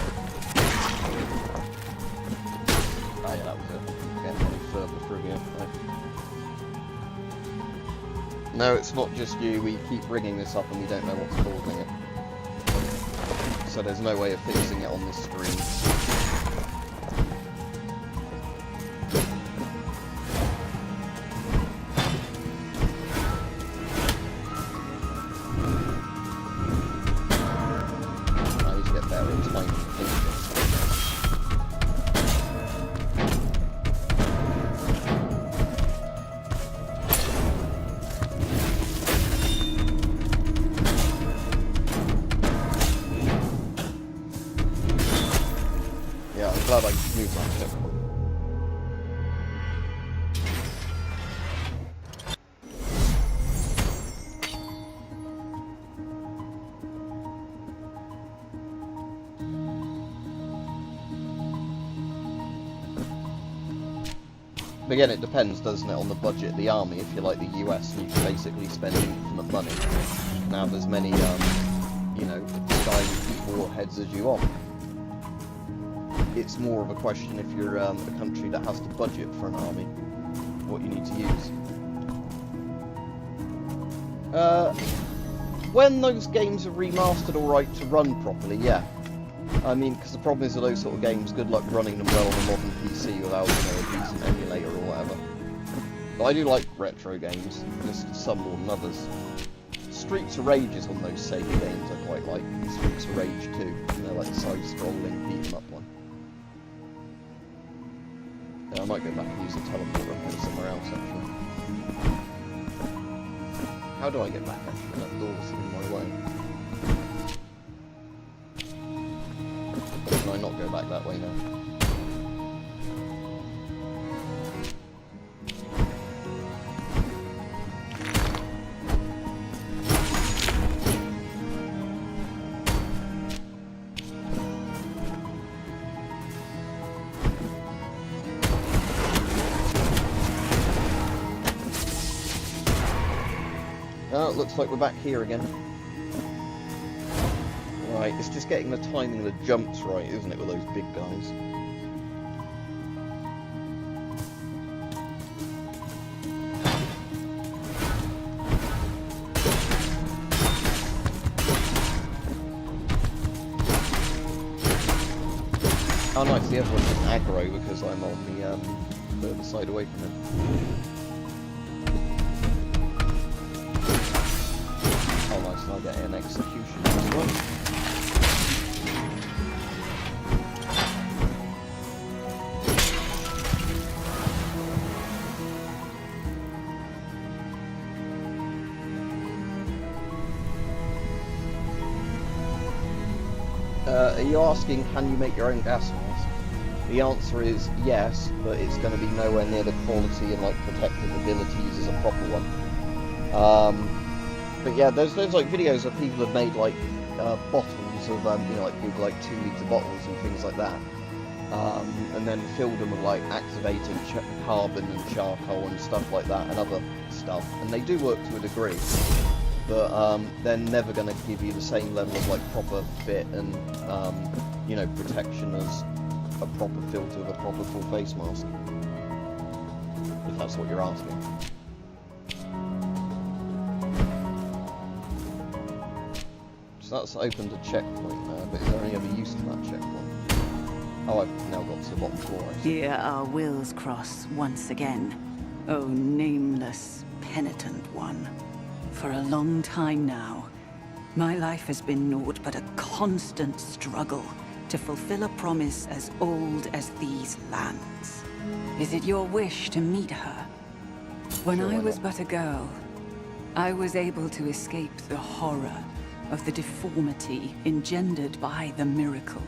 Ah yeah, that was it. Get any further through here. Right. No, it's not just you, we keep ringing this up and we don't know what's causing it. So there's no way of fixing it on this screen. Yeah, I'm glad I moved that tip. But again, it depends, doesn't it, on the budget of the army. If you're like the US, you can basically spend infinite money. Now there's many, you know, Sky warheads as you want. It's more of a question if you're a country that has to budget for an army, what you need to use. When those games are remastered alright to run properly, yeah. I mean, because the problem is with those sort of games, good luck running them well on a modern PC without, you know, a decent emulator or whatever. But I do like retro games, just some more than others. Streets of Rage is one of those Sega games I quite like. Streets of Rage 2, you know, like the side-scrolling beat-em-up one. Yeah, I might go back and use the teleporter and go somewhere else, actually. How do I get back, actually? That door's in my way. Or can I not go back that way now? Oh, it looks like we're back here again. Right, it's just getting the timing of the jumps right, isn't it, with those big guys? Oh nice, the other one's just aggro because I'm on the further side away from him. I get an execution as well. Are you asking, can you make your own gas mask? The answer is yes, but it's going to be nowhere near the quality and like protective abilities as a proper one. But yeah, there's like videos of people have made like bottles of you know, like big like 2-litre bottles and things like that, and then filled them with like activated carbon and charcoal and stuff like that and other stuff, and they do work to a degree, but they're never going to give you the same level of like proper fit and you know, protection as a proper filter of a proper full face mask, if that's what you're asking. That's opened a checkpoint there, but is there any other use to that checkpoint? Oh, I've now got to the bottom floor, I see. Here our wills cross once again. O nameless, penitent one. For a long time now, my life has been naught but a constant struggle to fulfill a promise as old as these lands. Is it your wish to meet her? When I was but a girl, I was able to escape the horror of the deformity engendered by the miracle.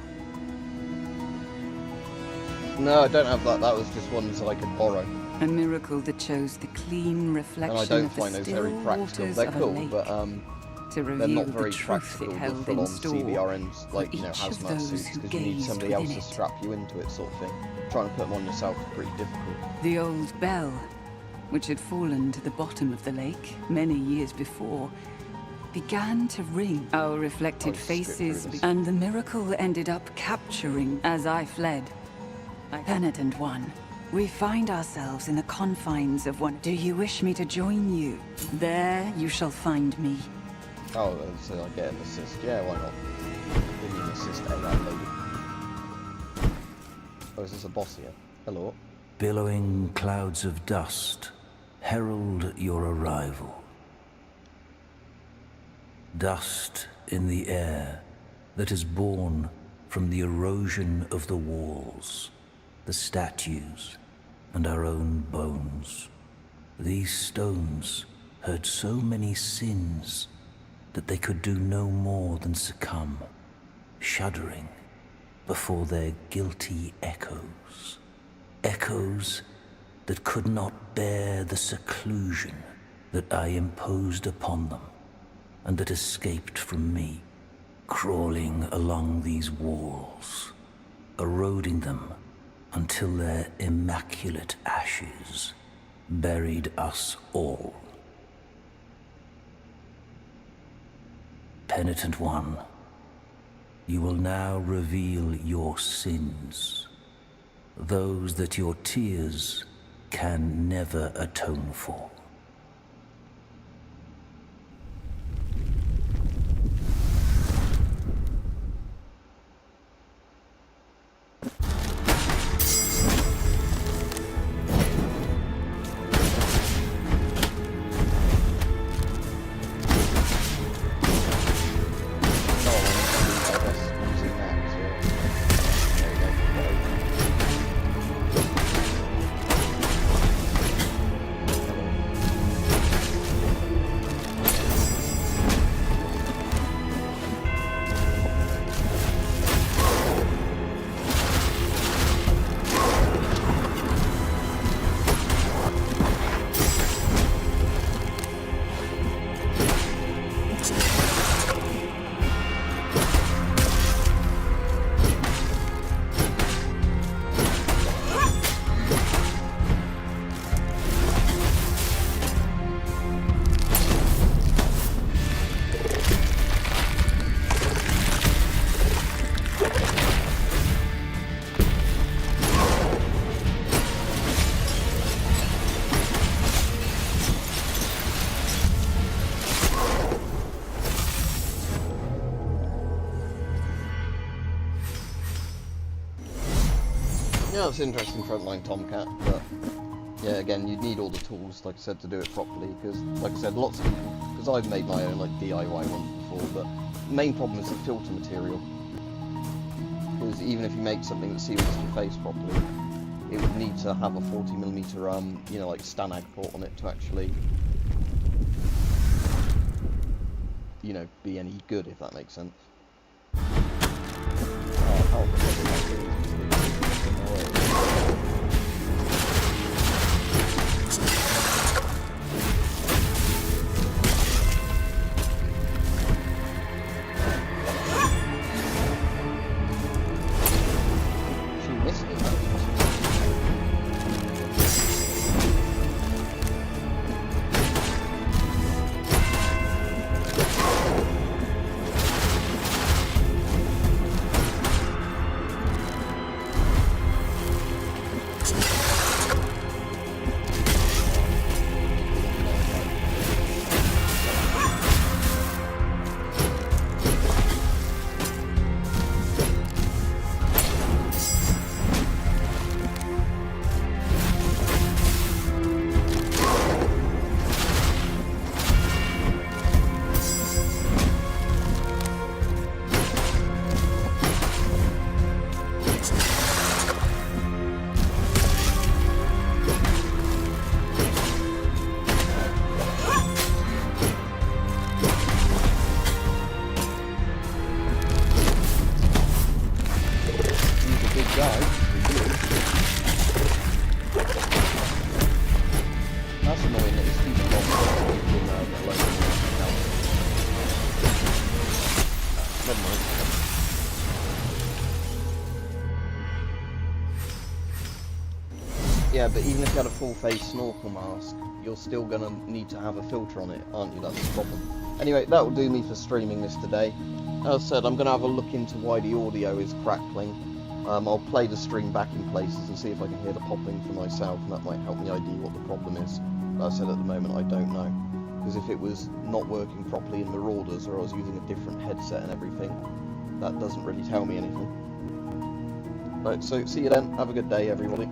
No, I don't have that. That was just ones that I could borrow. A miracle that chose the clean reflection And I don't of the find those still very practical. waters They're of a cool, lake but to they're reveal not very the truth practical, it the held in full-on store CBRNs, like, you know, each of hazmat those suits, who because you need gazed somebody else within to it. strap you into it, sort of thing. Trying to put them on yourself is pretty difficult. The old bell, which had fallen to the bottom of the lake many years before, began to ring. Our reflected faces, and the miracle ended up capturing as I fled. Penitent one, we find ourselves in the confines of one. Do you wish me to join you? There you shall find me. Oh, so I get an assist. Yeah, why not? Give me an assist, that lady. Oh, is this a boss here? Hello. Billowing clouds of dust herald your arrival. Dust in the air that is born from the erosion of the walls, the statues, and our own bones. These stones heard so many sins that they could do no more than succumb, shuddering before their guilty echoes. Echoes that could not bear the seclusion that I imposed upon them, and that escaped from me, crawling along these walls, eroding them until their immaculate ashes buried us all. Penitent one, you will now reveal your sins, those that your tears can never atone for. That's interesting, Frontline Tomcat, but yeah, again, you'd need all the tools, like I said, to do it properly, because, like I said, lots of people, because I've made my own, like, DIY ones before, but the main problem is the filter material, because even if you make something that seals your face properly, it would need to have a 40mm, you know, like, Stanag port on it to actually, you know, be any good, if that makes sense. Yeah, but even if you had a full face snorkel mask, you're still gonna need to have a filter on it, aren't you? That's the problem. Anyway, that will do me for streaming this today. As I said, I'm gonna have a look into why the audio is crackling. I'll play the stream back in places and see if I can hear the popping for myself, and that might help me ID what the problem is. But as I said, at the moment I don't know. Because if it was not working properly in Marauders, or I was using a different headset and everything, that doesn't really tell me anything. Right, so see you then. Have a good day, everybody.